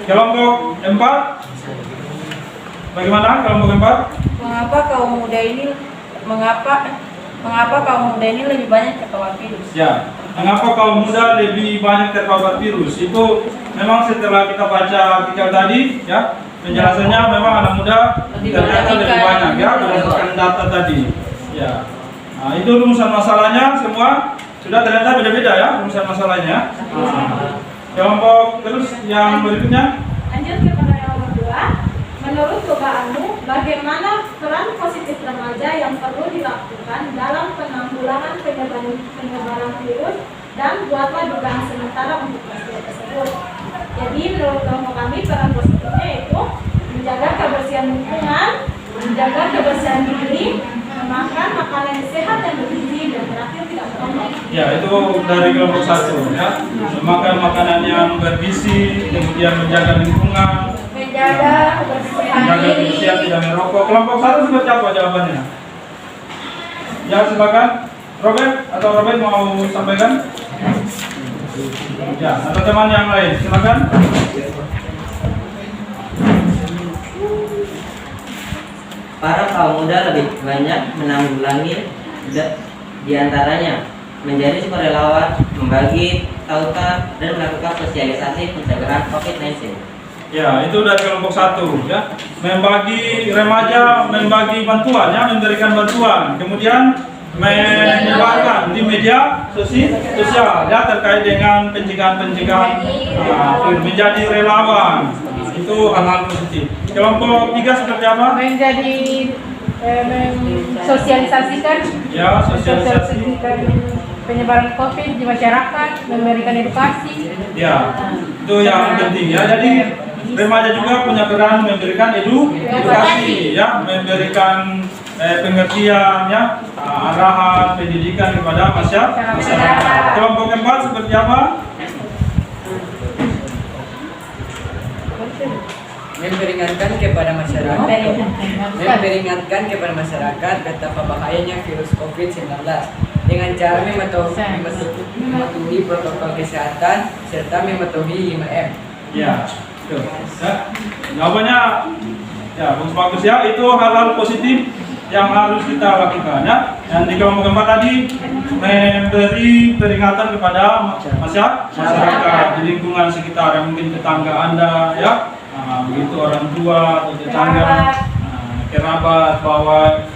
Kelompok 4, bagaimana kelompok 4? Mengapa kaum muda ini lebih banyak terpapar virus? Ya, mengapa kaum muda lebih banyak terpapar virus? Itu memang setelah kita baca artikel tadi, ya, penjelasannya memang anak muda ternyata lebih banyak, ya, berdasarkan data tadi. Ya, nah, itu rumusan masalahnya semua sudah ternyata beda-beda ya rumusan masalahnya. Nah, kelompok terus yang berikutnya. Lanjut ke pertanyaan nomor 2. Menurut dugaanmu, bagaimana peran positif remaja yang perlu dilakukan dalam penanggulangan penyebaran virus, dan buatlah dugaan sementara untuk peristiwa tersebut. Jadi menurut kelompok kami, peran positifnya yaitu menjaga kebersihan lingkungan, menjaga kebersihan diri, memakan makanan yang sehat dan bergizi, dan terakhir tidak merokok. Ya, itu dari kelompok 1 ya. Memakan makanan yang bergizi, kemudian menjaga lingkungan, Menjaga kebersihan menjaga diri. kebersihan, tidak merokok. Kelompok 1 seperti apa jawabannya? Ya, silakan Robert mau sampaikan? Ya, atau teman yang lain, silakan. Para kaum muda lebih banyak menanggulangi diantaranya menjadi sukarelawan, membagi tautan, dan melakukan sosialisasi pencegahan COVID-19. Ya, itu dari kelompok 1 ya. Membagi remaja, membagi bantuan ya, memberikan bantuan. Kemudian menyebarkan di media sosial ya terkait dengan pencegahan menjadi relawan. Itu hal-hal positif. Kelompok 3 seperti apa? Menjadi sosialisasikan. Ya, sosialisasi. penyebaran COVID di masyarakat, memberikan edukasi. Ya, itu yang penting ya. Jadi remaja juga punya peran memberikan edukasi ya, memberikan pengertian ya, arahan pendidikan kepada masyarakat. Kelompok keempat seperti apa? Memperingatkan kepada masyarakat betapa bahayanya virus COVID-19 dengan cara mematuhi protokol kesehatan serta mematuhi 5M. Ya, betul. Ya, jawabannya ya bagus ya. Itu hal-hal positif yang harus kita lakukan ya. Dan di kelompok keempat tadi memberi peringatan kepada masyarakat di lingkungan sekitar, yang mungkin tetangga Anda ya. Begitu orang tua atau tetangga, kerabat, bahwa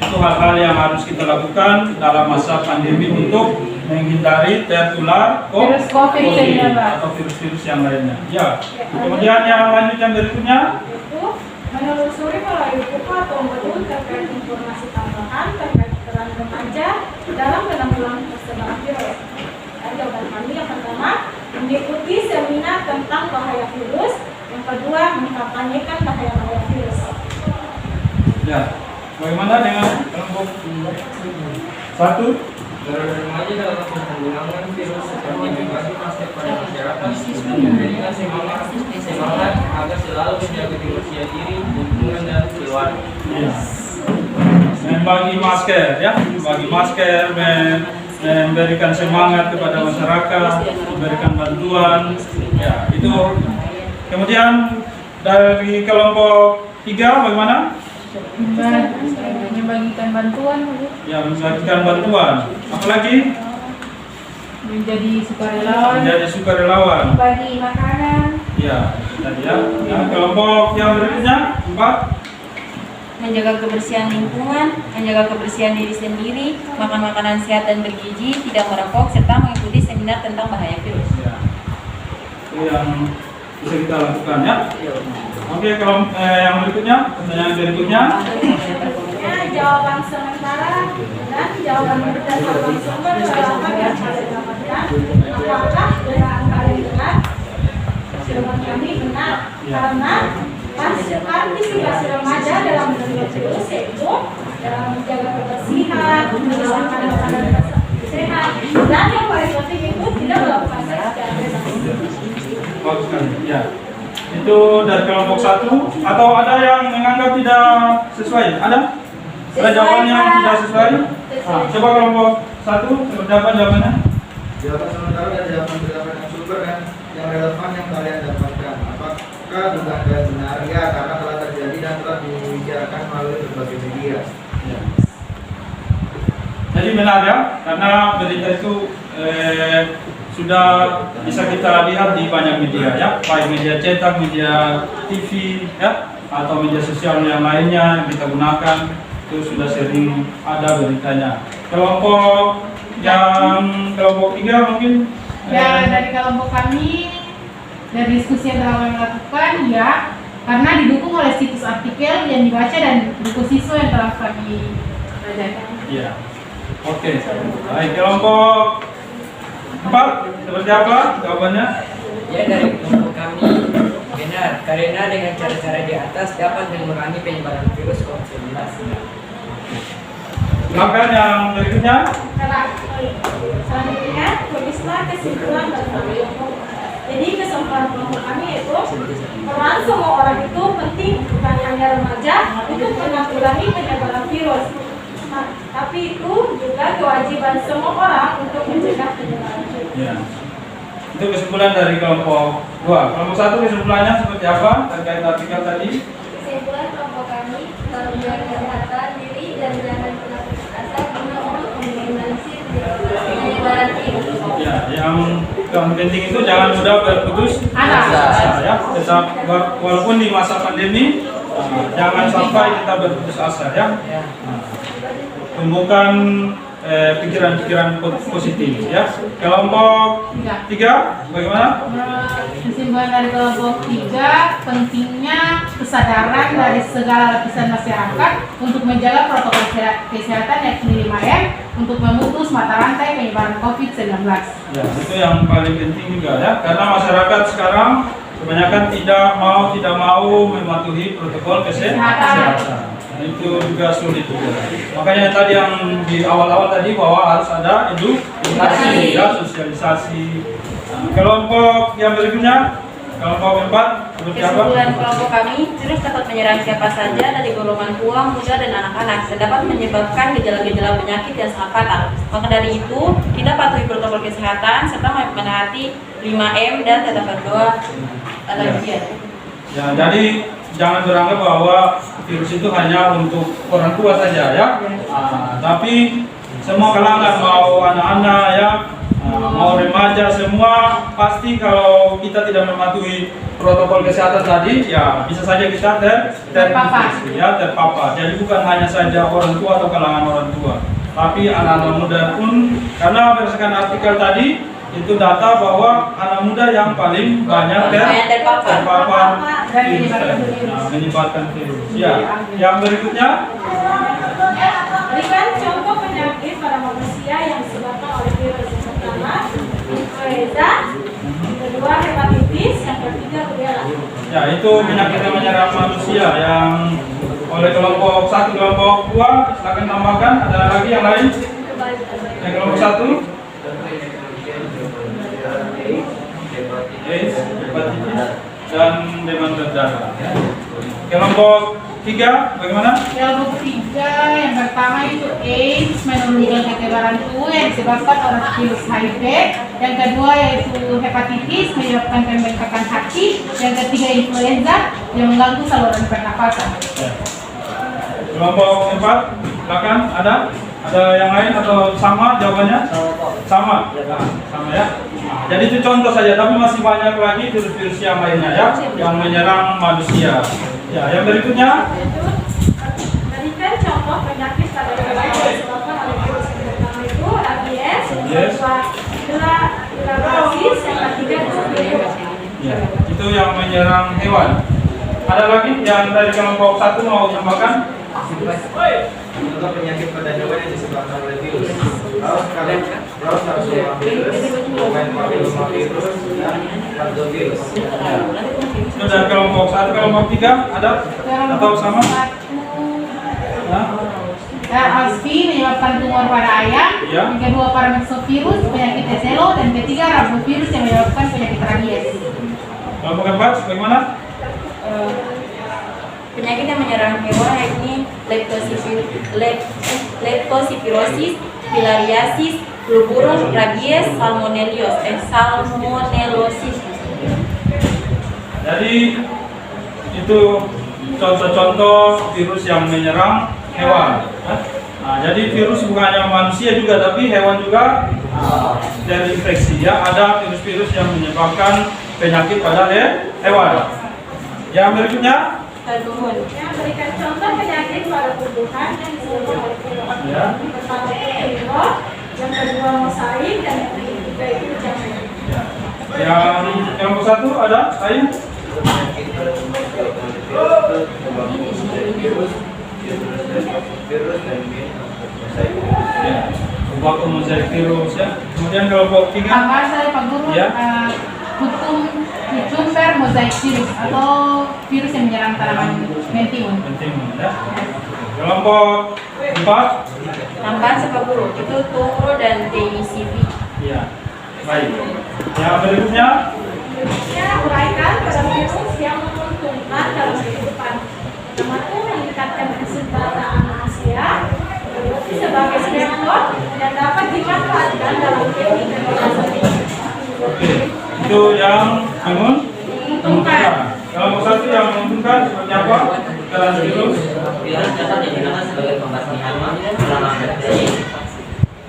itu hal-hal yang harus kita lakukan dalam masa pandemi untuk menghindari tertular Virus COVID-19 atau virus-virus yang lainnya. Ya. Kemudian yang lanjut yang berikutnya, Itu menelusuri melalui buku atau modul terkait informasi tambahan terkait peran remaja dalam penanggulangan persebaran virus. Dan jawaban kami yang pertama, mengikuti seminar tentang bahaya virus. Yang kedua, mengkampanyekan bahaya virus. ya. Bagaimana dengan kelompok satu? Remaja dalam penanggulangan virus seperti berbagi masker pada masyarakat, memberikan semangat agar selalu menjaga kebersihan diri, lingkungan dan keluarga. Ya. Membagi masker ya, membagi masker, memberikan semangat kepada masyarakat, memberikan bantuan. Ya, itu. Kemudian dari kelompok 3 bagaimana? Membagikan bantuan, Ya, membagikan bantuan. Apalagi menjadi sukarelawan, menjadi sukarelawan. bagi makanan, Ya, tadi ya. Nah, kelompok yang berikutnya 4. menjaga kebersihan lingkungan, menjaga kebersihan diri sendiri, makan makanan sehat dan bergizi, tidak merokok, serta mengikuti seminar tentang bahaya virus. Ya. Itu yang bisa kita lakukan ya. Oke, kalau yang berikutnya, pertanyaan berikutnya. Jawaban sementara dan jawaban berdasarkan sumber pengalaman yang kalian dapatkan. Apakah dengan kalian benar? Jawaban kami benar, karena partisipasi remaja dalam menjaga virus yaitu dalam menjaga kebersihan, menggunakan makanan sehat, dan yang paling penting itu tidak melakukan seks secara bebas. Bagus sekali. Ya. Itu dari kelompok 1 atau ada yang menganggap tidak sesuai? Ada? Ada jawaban yang tidak sesuai? Coba kelompok 1 seperti apa jawabannya? Jawaban sementara dan jawaban berdasarkan sumber dan yang relevan yang kalian dapatkan. Apakah dugaan kalian benar? Ya, karena telah terjadi dan telah dibicarakan melalui berbagai media. Ya. Jadi benar ya, karena berita itu sudah bisa kita lihat di banyak media ya, baik media cetak, media TV ya, atau media sosial yang lainnya yang kita gunakan, itu sudah sering ada beritanya. Kelompok 3 mungkin ya. Dari kelompok kami, dari diskusi yang telah kami lakukan, ya, karena didukung oleh situs artikel yang dibaca dan buku siswa yang telah kami pelajari. Iya. Oke. Baik, kelompok 4 seperti apa jawabannya? Ya, dari kelompok kami benar, karena dengan cara-cara di atas dapat mengurangi penyebaran virus COVID-19. Silakan yang berikutnya. Selanjutnya, tulislah kesimpulan dari kelompok. Jadi kesimpulan kelompok kami itu peran semua orang itu penting, bukan hanya remaja untuk menanggulangi penyebaran virus. Nah, tapi itu juga kewajiban semua orang untuk mencegah penyebaran virus. Ya. Itu kesimpulan dari kelompok 2. Kelompok 1 kesimpulannya seperti apa terkait artikel tadi? Kesimpulan kelompok kami, menjaga kesehatan diri dan jangan pernah putus asa guna untuk meminimalisir penyebaran virus. Ya, yang penting itu jangan mudah berputus asa ya. Tetap walaupun di masa pandemi, jangan sampai kita berputus asa ya. Tumbuhkan pikiran-pikiran positif ya. Kelompok 3 bagaimana? Kesimpulan dari kelompok 3, pentingnya kesadaran dari segala lapisan masyarakat untuk menjaga protokol kesehatan yakni 5M untuk memutus mata rantai penyebaran COVID-19. Ya, itu yang paling penting juga ya, karena masyarakat sekarang kebanyakan tidak mau mematuhi protokol kesehatan. Itu juga sulit juga. Makanya tadi yang di awal-awal tadi bahwa harus ada edukasi ya, sosialisasi. Kelompok yang berikutnya, kelompok 4 Kesimpulan kelompok kami, virus dapat menyerang siapa saja dari golongan tua, muda, dan anak-anak dan dapat menyebabkan gejala-gejala penyakit yang sangat fatal. Maka dari itu, kita patuhi protokol kesehatan serta menaati 5M dan tetap berdoa dalam ujian. Ya, jadi jangan beranggap bahwa virus itu hanya untuk orang tua saja ya. Tapi semua kalangan, mau anak-anak ya, mau remaja, semua pasti kalau kita tidak mematuhi protokol kesehatan tadi ya bisa saja kita terpapar. Jadi bukan hanya saja orang tua atau kalangan orang tua, tapi anak-anak muda pun, karena berdasarkan artikel tadi itu data bahwa anak muda yang paling banyak terpapar virus, menyebabkan virus. Ya, yang berikutnya. Berikan contoh penyakit pada manusia yang disebabkan oleh virus. Yang pertama, influenza, yang kedua hepatitis, yang ketiga rubella. Ya, itu penyakit yang menyerang manusia yang oleh kelompok 1, kelompok 2, silakan tambahkan. Ada lagi yang lain? Yang kelompok 1? AIDS, hepatitis, dan demam berdarah. Kelompok 3 bagaimana? Kelompok 3 yang pertama itu AIDS, menurunkan kekebalan tubuh yang disebabkan oleh virus HIV. Yang kedua yaitu hepatitis, menyebabkan pembengkakan hati. Yang ketiga influenza yang mengganggu saluran pernapasan. Ya. Kelompok 4 silakan, ada yang lain atau sama jawabannya? Sama. Sama ya. Jadi itu contoh saja, tapi masih banyak lagi virus-virus yang lainnya ya, yang menyerang manusia. Ya, yang berikutnya. Berikan contoh penyakit pada hewan yang disebabkan oleh virus. Yang pertama itu rabies, yang kedua bilharziosis, yang ketiga diphtheria. Ya, itu yang menyerang hewan. Ada lagi yang dari kelompok 1 mau tambahkan? Contoh penyakit pada hewan yang disebabkan oleh virus. Virus, papillomavirus, dan parvovirus. Itu dari kelompok 1, kelompok 3 ada atau sama? RSV menyebabkan tumor pada ayam. Ya. Yang kedua paramyxovirus, penyakit teselo, dan ketiga rabovirus yang menyebabkan penyakit rabies. Kelompok 4 bagaimana? Penyakit yang menyerang hewan yakni leptospirosis, filariasis, flu burung, rabies, salmonellosis. Jadi itu contoh-contoh virus yang menyerang hewan. Nah, jadi virus bukan hanya manusia juga, tapi hewan juga terinfeksi ya. Ada virus-virus yang menyebabkan penyakit pada hewan. Yang berikutnya. Yang berikan contoh penyakit pada tumbuhan yang disebabkan oleh virus. Ya. Yang pertama itu enero, yang kedua mosaik, dan yang ketiga itu jamur. Yang kelompok 1 ada lain? Ya, waktu mosaik virus ya. Kemudian kelompok 3. Tambahan saya Pak Guru, Ya. Cucumber mosaic virus atau virus yang menyerang tanaman mentimun. Ya. Kelompok 4. Tambahan Pak Guru, itu tungro dan TICV. Ya, baik. Yang berikutnya. Berikutnya uraikan pada virus yang menguntungkan dalam kehidupan. Pertama itu meningkatkan kesetaraan manusia, sebagai sponsor dan dapat dimanfaatkan dalam teknik dan Oke, itu yang menguntungkan. Kelompok 1 yang menguntungkan seperti apa? Kelas virus. Virus dapat digunakan sebagai pembasmi hama selama bakteri,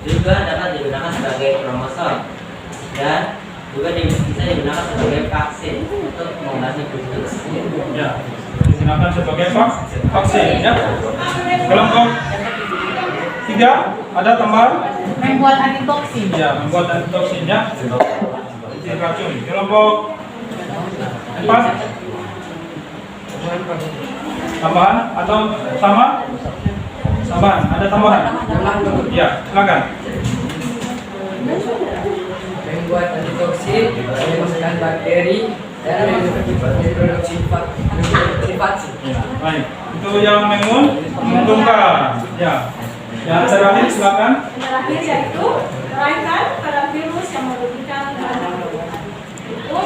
juga dapat digunakan sebagai kromosom, dan juga bisa digunakan sebagai vaksin untuk membasmi virus. Ya, digunakan sebagai vaksin ya. Kelompok 3 3 ada tambahan? Membuat antitoksin. Ya, membuat antitoksin ya. Anti racun. Kelompok 4 tambahan atau sama? Tambahan. Ada tambahan? Ya, silakan. Membuat antitoksin, memusnahkan bakteri dan memproduksi vaksin. Ya, baik. Itu yang menguntungkan. Ya. Yang terakhir silakan. Terakhir yaitu meraihkan pada virus yang merugikan itu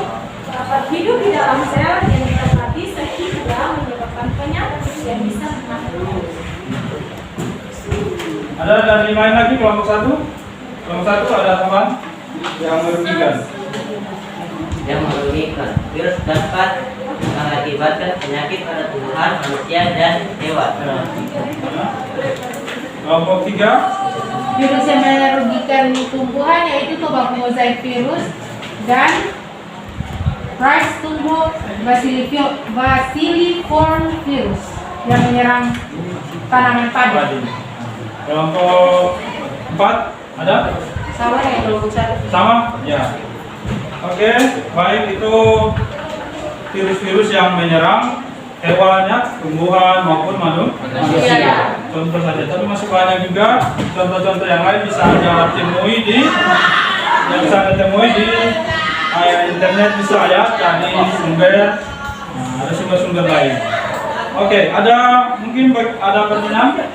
dapat hidup di dalam sel yang ditempati sehingga menyebabkan penyakit yang bisa menangkal. Ada dari lain lagi kelompok 1? Kelompok 1 ada teman yang merugikan. Yang merugikan. Virus dapat mengakibatkan penyakit pada tumbuhan, manusia, dan hewan. Kelompok 3 Virus yang merugikan tumbuhan yaitu tuberculosis virus dan rice tumbuh basiliform virus yang menyerang tanaman padi. Kelompok 4 ada? Sama ya kelompok 1. Sama? Ya. Oke, baik itu virus-virus yang menyerang hewannya, tumbuhan maupun manusia. Contoh saja, tapi masih banyak juga contoh-contoh yang lain bisa Anda temui di internet, bisa ya cari sumber, ada sumber-sumber lain. Oke, ada mungkin ada pertanyaan?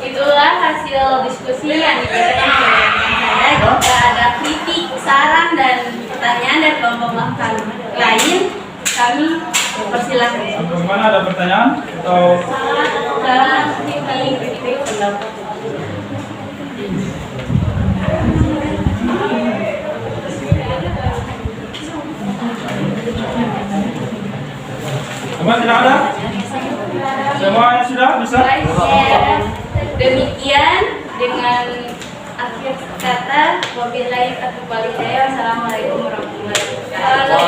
Itulah hasil diskusi yang diberikan oleh saya. Jika ada kritik, saran, dan pertanyaan dari kelompok lain, kami persilahkan. Bagaimana, ada pertanyaan atau Saran, kritik, pendapat. Teman tidak ada? Semuanya sudah bisa? Demikian dengan akhir kata wabillahi taufiq wal hidayah. Assalamualaikum warahmatullahi wabarakatuh.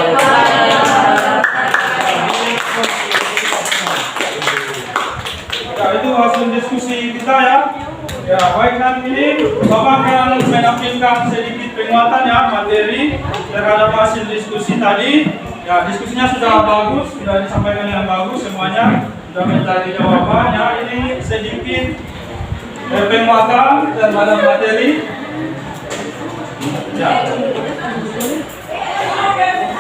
Ya, itu hasil diskusi kita ya. Ya, baik, nanti ini Bapak akan menampilkan sedikit penguatan ya materi terhadap hasil diskusi tadi. Ya, diskusinya sudah bagus, sudah disampaikan yang bagus semuanya, sudah mencari jawabannya. Ini sedikit penguatan terhadap materi. Ya.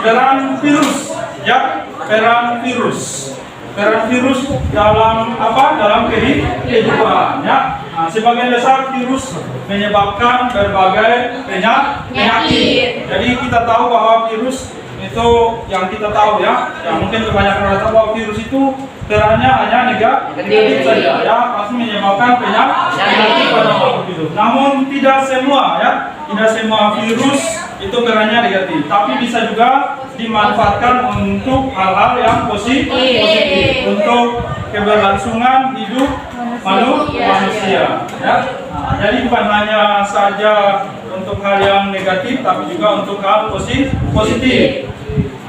Peran virus, ya, peran virus. Peran virus dalam apa? Dalam kehidupan, ya. Nah, sebagian besar virus menyebabkan berbagai penyakit. Jadi kita tahu bahwa virus itu yang kita tahu ya. Ya mungkin kebanyakan orang tahu bahwa virus itu perannya hanya negatif saja, ya, pasti menyebabkan penyakit pada makhluk hidup. Namun tidak semua ya, tidak semua virus itu perannya negatif, tapi bisa juga dimanfaatkan untuk hal-hal yang positif, untuk keberlangsungan hidup manusia. Ya. Nah, jadi bukan hanya saja untuk hal yang negatif, tapi juga untuk hal positif.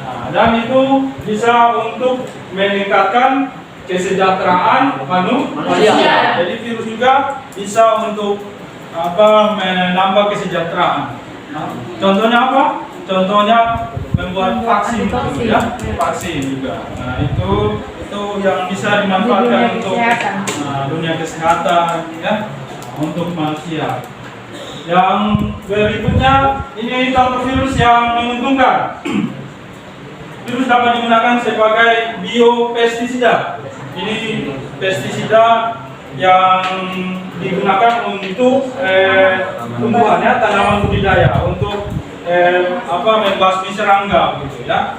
Nah, dan itu bisa untuk meningkatkan kesejahteraan manusia. Jadi virus juga bisa untuk menambah kesejahteraan. Nah, contohnya apa? Contohnya membuat vaksin, ya, vaksin juga. Nah, itu yang bisa dimanfaatkan untuk dunia kesehatan, ya, untuk manusia. Yang berikutnya ini contoh virus yang menguntungkan. Virus dapat digunakan sebagai biopestisida. Ini pestisida yang digunakan untuk tumbuhannya, tanaman budidaya, untuk membasmi serangga, gitu ya.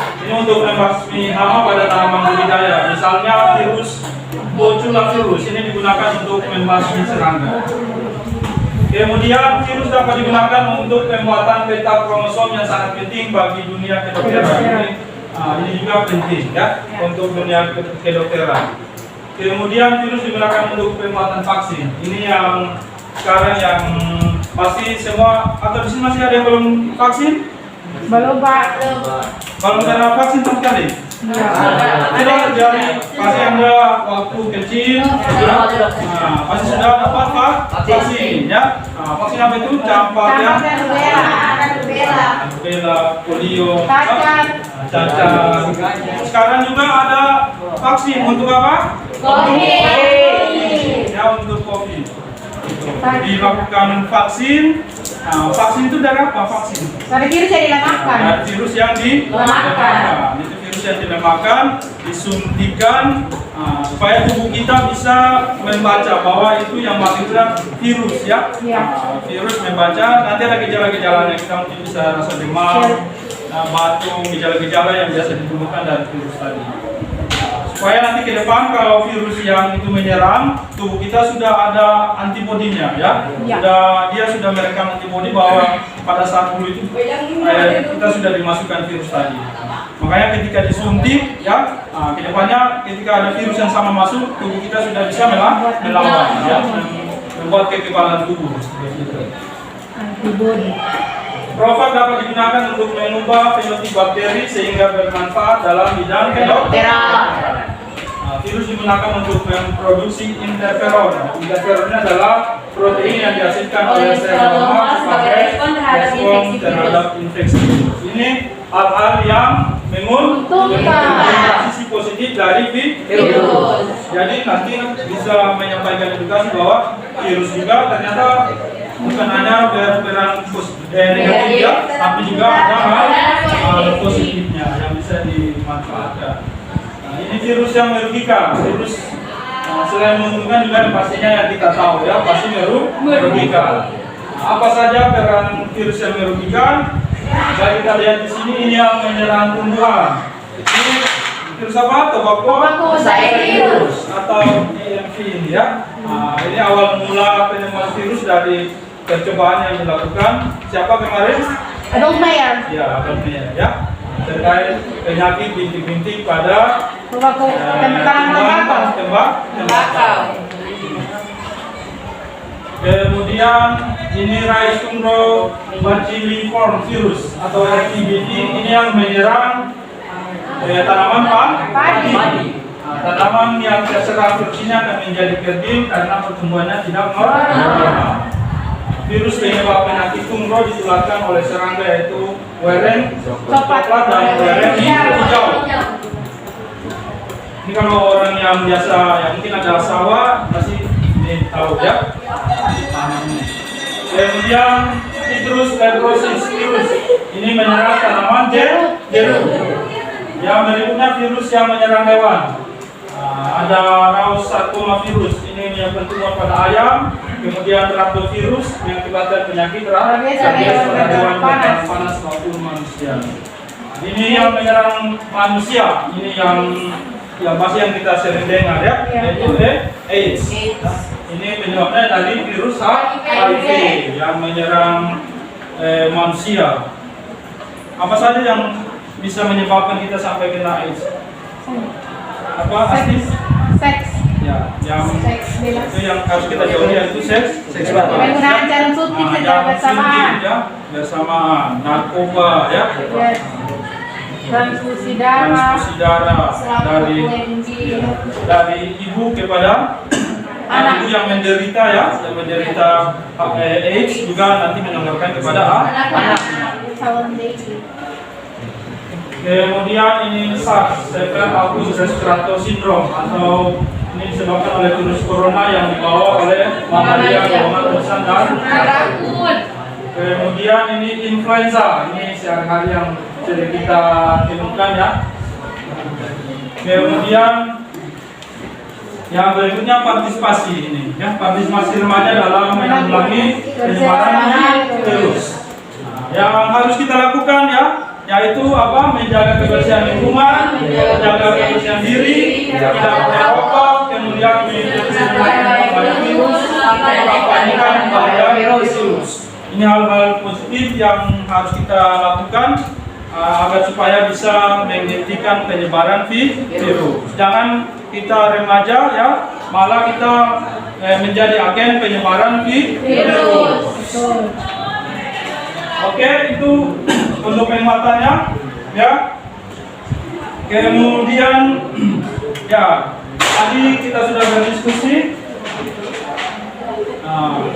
Ini untuk membasmi hama pada tanaman budidaya. Misalnya virus Botulism virus ini digunakan untuk membasmi serangga. Kemudian virus dapat digunakan untuk pembuatan peta kromosom yang sangat penting bagi dunia kedokteran. Ini juga penting ya untuk dunia kedokteran. Kemudian virus digunakan untuk pembuatan vaksin. Ini yang sekarang yang pasti semua, atau di sini masih ada yang belum vaksin? Belum, Pak. Belum ada vaksin sama sekali. Tidak terjadi pasti Anda waktu kecil pasti sudah dapat vaksin ya. Vaksin apa itu? Campak ya, rubella, polio, cacar. Sekarang juga ada vaksin untuk apa? COVID. Ya, untuk COVID. Dilakukan vaksin. Vaksin itu dari apa? Vaksin Dari virus yang dilemahkan. dari virus yang dilemahkan. Itu virus yang dilemahkan, disuntikan supaya tubuh kita bisa membaca bahwa itu yang maksudnya virus ya. Virus membaca, nanti ada gejala-gejalanya, kita mungkin bisa rasa demam, batuk, gejala-gejala yang biasa ditemukan dari virus tadi. Supaya nanti ke depan kalau virus yang itu menyerang tubuh kita sudah ada antibodinya ya. Dia sudah merekam antibodi bahwa pada saat dulu itu kita sudah dimasukkan virus tadi. Makanya ketika disuntik ya, ke depannya ketika ada virus yang sama masuk, tubuh kita sudah bisa melawan ya, membuat kekebalan tubuh. Antibodi. Profak dapat digunakan untuk mengubah fenotip bakteri sehingga bermanfaat dalam bidang kedokteran. Virus digunakan untuk memproduksi interferon. Interferon adalah protein yang dihasilkan oleh sel lemak sebagai respon terhadap infeksi. Ini hal-hal yang menguntungkan sisi positif dari virus. Jadi nanti bisa menyampaikan edukasi bahwa virus juga ternyata bukan hanya berperan negatif ya, tapi juga ada hal positifnya yang bisa dimanfaatkan. Ini virus yang merugikan. Virus selain menguntungkan juga pastinya yang kita tahu ya, pasti merugikan. Apa saja peran virus yang merugikan? Jadi kita lihat di sini, ini yang menyerang tumbuhan. Ini virus apa? Tobacco virus atau EMV ini ya. Ini awal mula penemuan virus dari percobaan yang dilakukan. Siapa kemarin? Adolf Meyer. Ya, Adolf Meyer ya. Terkait penyakit bintik-bintik pada tembakau. Kemudian ini Ricino bacilliform virus atau RTBT, ini yang menyerang tanaman padi. Tanaman yang terserang virusnya akan menjadi kerdil karena pertumbuhannya tidak normal. Virus penyebab penyakit tungro ditularkan oleh serangga yaitu weren coklat dan weren hijau. Ini kalau orang yang biasa, yang mungkin ada sawah masih tahu ya. Kemudian Citrus fibrosis virus, ini menyerang tanaman jeruk. Yang berikutnya virus yang menyerang hewan. Ada Raus sarcoma virus, ini yang bertumbuh pada ayam. Kemudian Rhabdovirus mengakibatkan penyakit rabies pada hewan panas maupun manusia. Ini yang menyerang manusia, ini yang pasti yang kita sering dengar ya, yaitu AIDS. Ini penyebabnya dari virus HIV yang menyerang manusia. Apa saja yang bisa menyebabkan kita sampai kena AIDS? Apa? Seks. Ya, yang itu yang harus kita jauhi yaitu seks bebas. Penggunaan jarum suntik secara bersamaan. Ya, bersamaan. Narkoba ya. Transfusi darah dari ibu kepada anak yang menderita ya, yang menderita AIDS juga nanti menularkan kepada anak. Kemudian ini SARS, Severe Acute Respiratory Syndrome, atau ini disebabkan oleh virus corona yang dibawa oleh mamalia golongan besar dan rakun. Kemudian ini influenza, ini sehari-hari yang sering kita temukan ya. Kemudian yang berikutnya partisipasi ini ya, partisipasi remaja dalam menanggulangi penyebaran virus. Yang harus kita lakukan ya, yaitu apa? Menjaga kebersihan lingkungan, menjaga kebersihan diri, tidak merokok, kemudian menghindari virus, mengkampanyekan bahaya virus. Ini hal-hal positif yang harus kita lakukan agar supaya bisa menghentikan penyebaran virus. Jangan kita remaja ya, malah kita menjadi agen penyebaran virus. Oke, itu untuk penguatannya ya. Kemudian ya tadi kita sudah berdiskusi. Nah,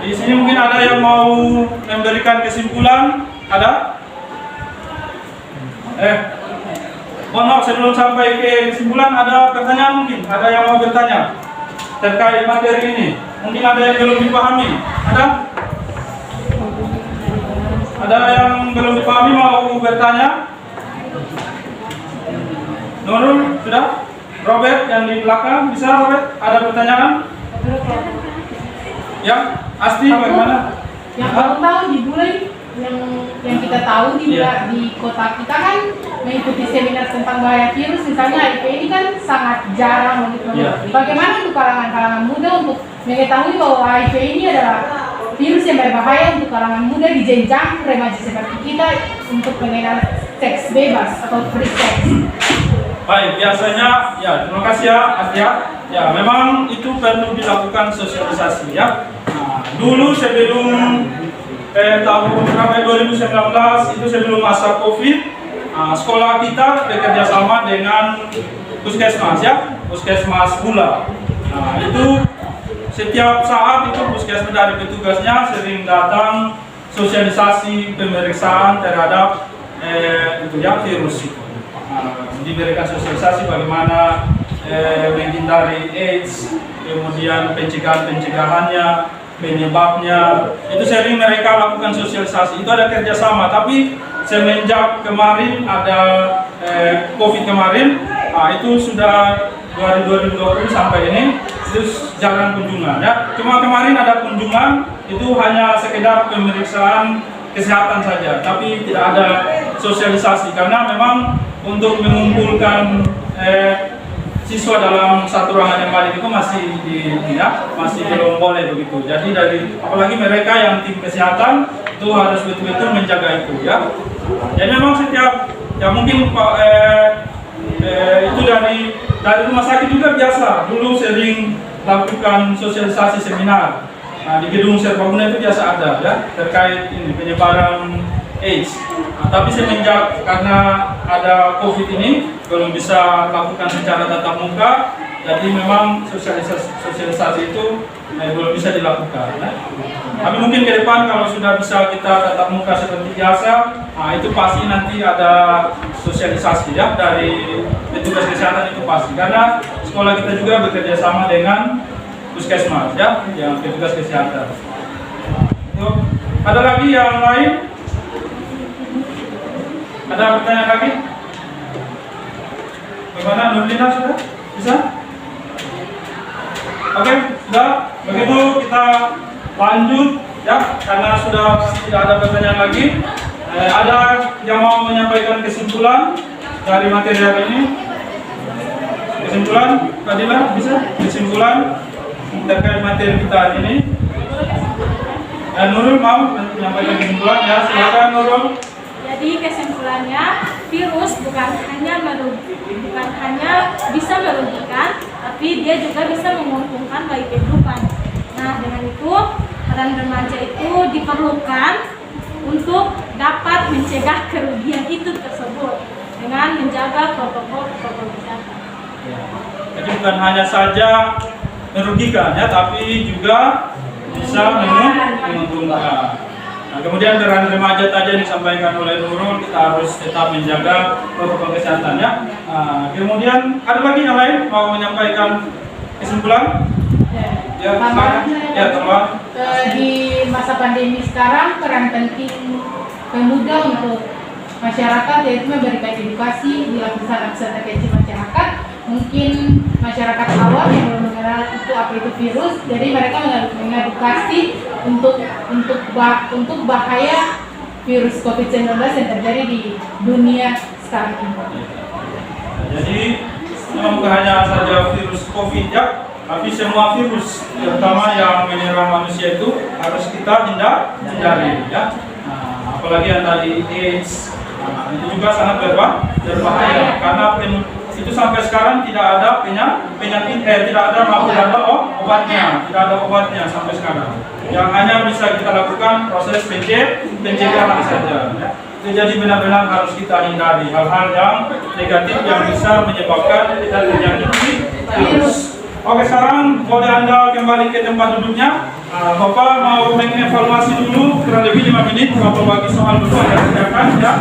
di sini mungkin ada yang mau memberikan kesimpulan, ada? Mohon maaf sebelum sampai ke kesimpulan ada pertanyaan mungkin, ada yang mau bertanya terkait materi ini. Mungkin ada yang belum dipahami, ada? Ada yang belum dipahami mau bertanya? Nurul sudah? Robert yang di belakang bisa Robert? Ada pertanyaan? Ya, Asti bagaimana? Yang tahun di bulan yang kita tahu di kota kita kan mengikuti seminar tentang bahaya virus, misalnya HIV ini kan sangat jarang begitu. Bagaimana untuk kalangan muda untuk mengetahui bahwa HIV ini adalah virus yang berbahaya untuk kalangan muda di jenjang remaja seperti kita untuk mengenal seks bebas atau free sex? Baik, biasanya ya terima kasih ya Astia. Ya memang itu perlu dilakukan sosialisasi ya. Nah, dulu sebelum tahun 2019 itu sebelum masa COVID, sekolah kita bekerja sama dengan puskesmas ya, puskesmas Bula. Nah itu setiap saat itu puskesmas dari petugasnya sering datang sosialisasi pemeriksaan terhadap itu ya virus itu. Diberikan sosialisasi bagaimana menghindari AIDS, kemudian pencegahannya, penyebabnya, itu sering mereka lakukan sosialisasi. Itu ada kerjasama, tapi semenjak kemarin ada COVID kemarin, itu sudah 2020 sampai ini itu jarang kunjungan ya. Cuma kemarin ada kunjungan, itu hanya sekedar pemeriksaan kesehatan saja, tapi tidak ada sosialisasi karena memang untuk mengumpulkan siswa dalam satu ruangan yang baik itu masih belum boleh begitu. Jadi dari apalagi mereka yang tim kesehatan itu harus betul-betul menjaga itu ya. Jadi memang setiap ya mungkin itu dari rumah sakit juga biasa dulu sering lakukan sosialisasi seminar. Nah, di gedung Serbaguna itu biasa ada ya terkait ini penyebaran AIDS. Tapi semenjak karena ada COVID ini belum bisa lakukan secara tatap muka, jadi memang sosialisasi itu belum bisa dilakukan. Ya. Tapi mungkin ke depan kalau sudah bisa kita tatap muka seperti biasa, itu pasti nanti ada sosialisasi ya dari petugas kesehatan itu pasti. Karena sekolah kita juga bekerja sama dengan puskesmas ya, yang petugas kesehatan. Ada lagi yang lain? Ada pertanyaan lagi? Bagaimana Nurlina sudah? Bisa? Oke, sudah. Begitu kita lanjut ya, karena sudah tidak ada pertanyaan lagi. Ada yang mau menyampaikan kesimpulan dari materi hari ini? Kesimpulan, Fadila bisa? Kesimpulan terkait materi kita hari ini. Nurul mau menyampaikan kesimpulan ya, silakan Nurul. Jadi kesimpulannya, virus bukan hanya bisa merugikan, tapi dia juga bisa menguntungkan bagi kehidupan. Nah, dengan itu peran remaja itu diperlukan untuk dapat mencegah kerugian itu tersebut dengan menjaga protokol kesehatan. Jadi bukan hanya saja merugikan ya, tapi juga bisa menguntungkan. Nah, kemudian peran remaja tadi yang disampaikan oleh Nurul, kita harus tetap menjaga protokol kesehatan ya. Nah, kemudian ada lagi yang lain mau menyampaikan kesimpulan? Ya, teman. Di masa pandemi sekarang peran penting pemuda untuk masyarakat yaitu memberikan edukasi dilakukan aksi kecil masyarakat. Mungkin masyarakat awam yang belum mengenal itu apa itu virus, jadi mereka mengedukasi untuk bahaya virus COVID-19 yang terjadi di dunia sekarang ini. Jadi memang bukan hanya saja virus COVID ya, tapi semua virus terutama yang menyerang manusia itu harus kita hindari ya. Nah, apalagi yang tadi AIDS, itu juga sangat berbahaya karena itu sampai sekarang tidak ada penyakit tidak ada obatnya sampai sekarang. Yang hanya bisa kita lakukan proses pencegahan saja ya. Jadi benar-benar harus kita hindari hal-hal yang negatif yang bisa menyebabkan kita terjangkit virus. Oke, sekarang boleh Anda kembali ke tempat duduknya. Bapak mau mengevaluasi dulu kurang lebih 5 menit. Bapak bagi soal dulu Anda kerjakan ya.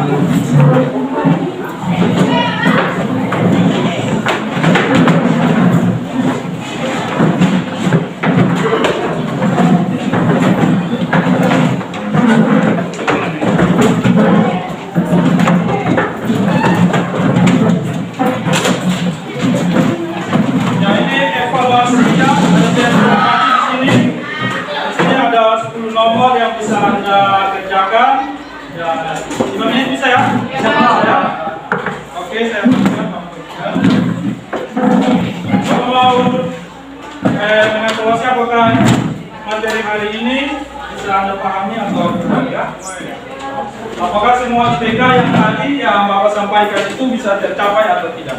Nomor yang bisa Anda kerjakan ya, 5 menit bisa ya? Bisa ya? Oke, saya kalau mau mengevaluasi apakah materi hari ini bisa Anda pahami atau tidak ya? Apakah semua IPK yang tadi yang Bapak sampaikan itu bisa tercapai atau tidak?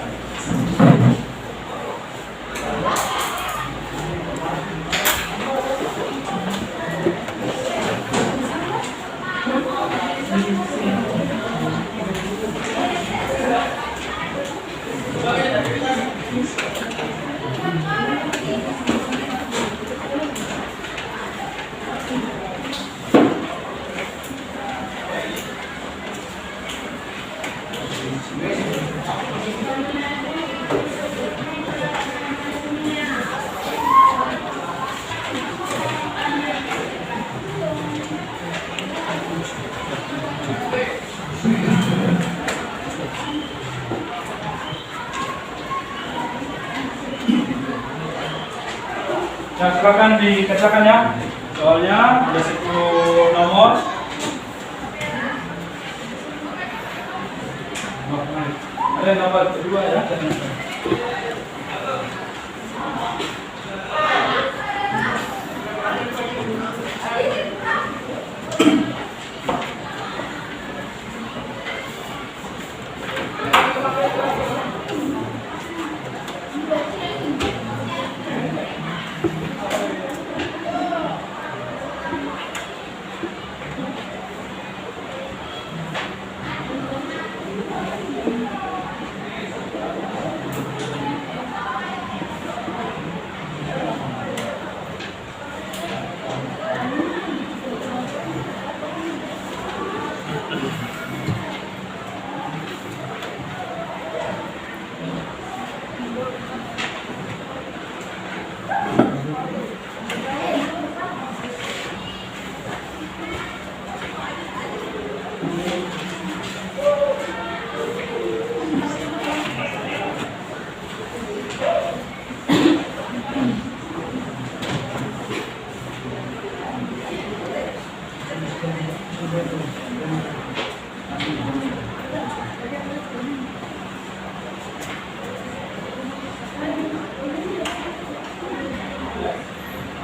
Ya, silakan dikerjakan ya. Soalnya ada 10 nomor. Ada nomor kedua ya.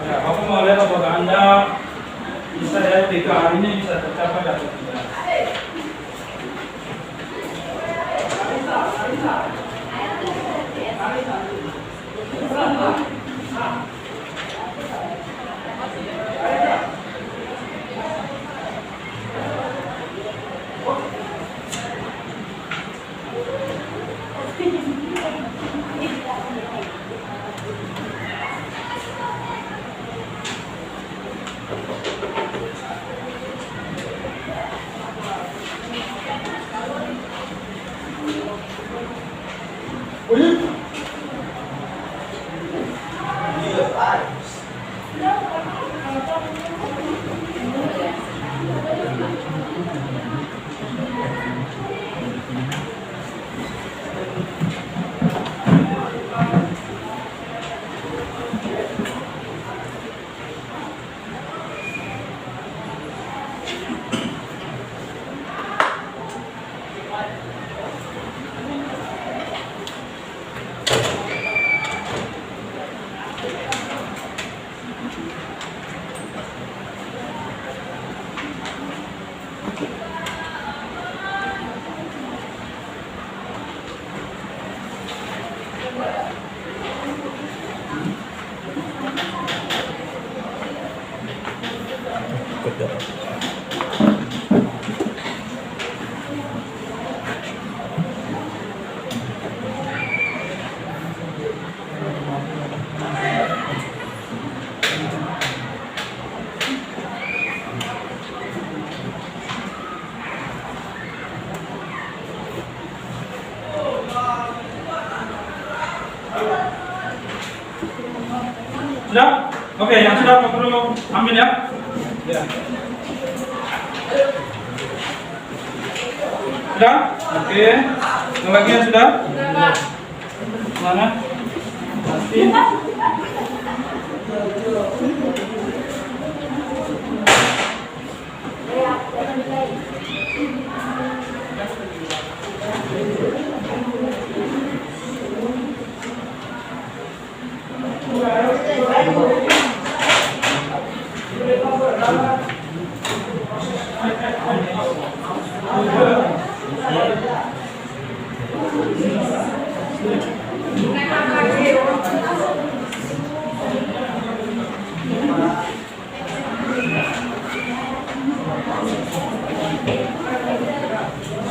Ya, aku mau lihat apakah Anda bisa ya IPK hari ini bisa tercapai atau tidak. Sudah? Oke, yang sudah Pak Guru ambil ya. Ya. Sudah? Oke. Yang lagi yang sudah? Mana? Pasti.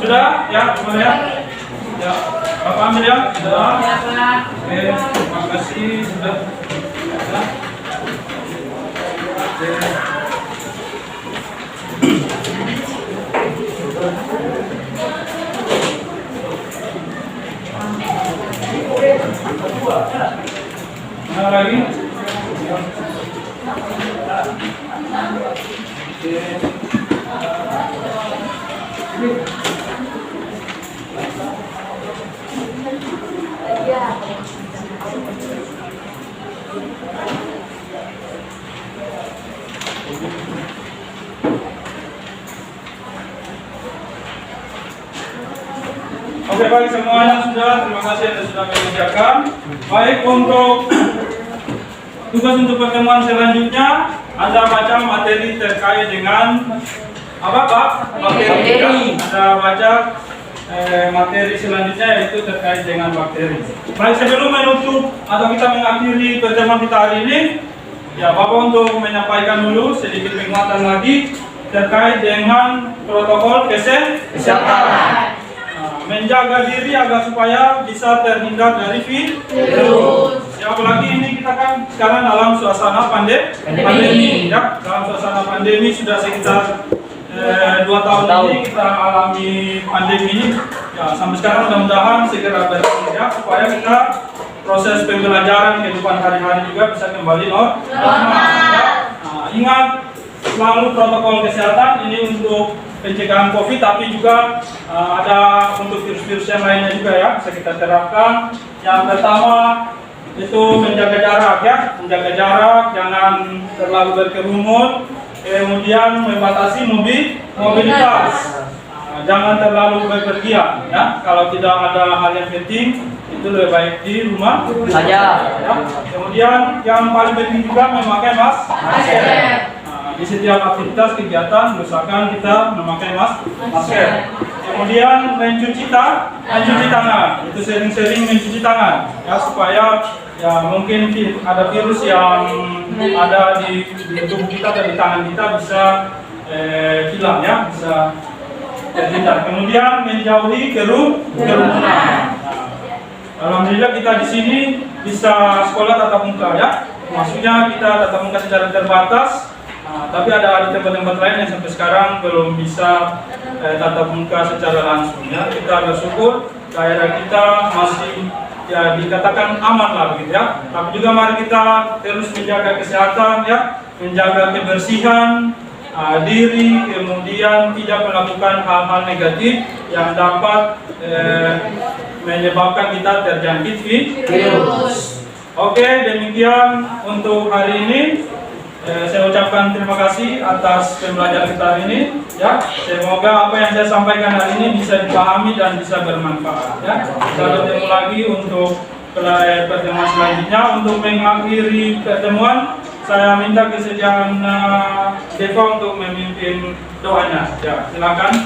Sudah? Ya, boleh ya? Ya, Bapak ambil ya? Sudah? Oke, terima kasih. Sudah? Ya. Mana lagi? Oke, baik semuanya sudah. Terima kasih Anda sudah mengerjakan. Baik, untuk tugas untuk pertemuan selanjutnya, Anda baca materi terkait dengan apa Pak? Materi. Anda baca materi selanjutnya yaitu terkait dengan bakteri. Baik, sebelum menutup atau kita mengakhiri pertemuan kita hari ini, ya Bapak untuk menyampaikan dulu sedikit penguatan lagi terkait dengan protokol kesehatan. Menjaga diri agar supaya bisa terhindar dari virus. Ya, apalagi ini kita kan sekarang dalam suasana pandemi. Ya, dalam suasana pandemi sudah sekitar 2 tahun ini kita alami pandemi ini. Ya, sampai sekarang mudah-mudahan segera berakhir ya, supaya kita proses pembelajaran kehidupan hari-hari juga bisa kembali normal. Ya. Nah, ingat selalu protokol kesehatan ini untuk pencegahan COVID, tapi juga ada untuk virus-virus yang lainnya juga ya, bisa kita terapkan. Yang pertama itu menjaga jarak ya, menjaga jarak, jangan terlalu berkerumun, kemudian membatasi mobilitas, jangan terlalu bepergian ya. Kalau tidak ada hal yang penting itu lebih baik di rumah saja. Ya. Kemudian yang paling penting juga memakai masker. Di setiap aktivitas kegiatan usahakan kita memakai masker. Kemudian mencuci tangan. Itu sering-sering mencuci tangan ya, supaya ya mungkin ada virus yang ada di tubuh kita dan di tangan kita bisa hilang ya, bisa terhindar. Kemudian menjauhi kerumunan. Alhamdulillah kita di sini bisa sekolah tatap muka ya. Maksudnya kita tatap muka secara terbatas. Tapi ada di tempat-tempat lain yang sampai sekarang belum bisa tatap muka secara langsung ya. Kita bersyukur daerah kita masih ya dikatakan aman lah begitu ya. Tapi juga mari kita terus menjaga kesehatan ya, menjaga kebersihan diri, kemudian tidak melakukan hal-hal negatif yang dapat menyebabkan kita terjangkit virus. Oke, demikian untuk hari ini. Saya ucapkan terima kasih atas pembelajaran kita hari ini ya. Semoga apa yang saya sampaikan hari ini bisa dipahami dan bisa bermanfaat ya. Kita bertemu lagi untuk pertemuan selanjutnya. Untuk mengakhiri pertemuan, saya minta kesediaan Deva untuk memimpin doanya ya. Silakan.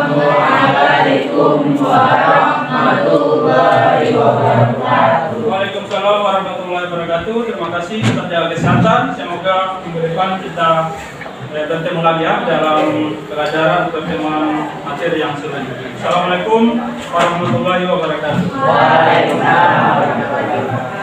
Assalamualaikum warahmatullahi wabarakatuh. Waalaikumsalam warahmatullahi wabarakatuh. Terima kasih atas jaga kesehatan. Semoga minggu depan kita bertemu lagi ya dalam pelajaran pertemuan materi yang selanjutnya. Assalamualaikum warahmatullahi wabarakatuh. Waalaikumsalam warahmatullahi wabarakatuh.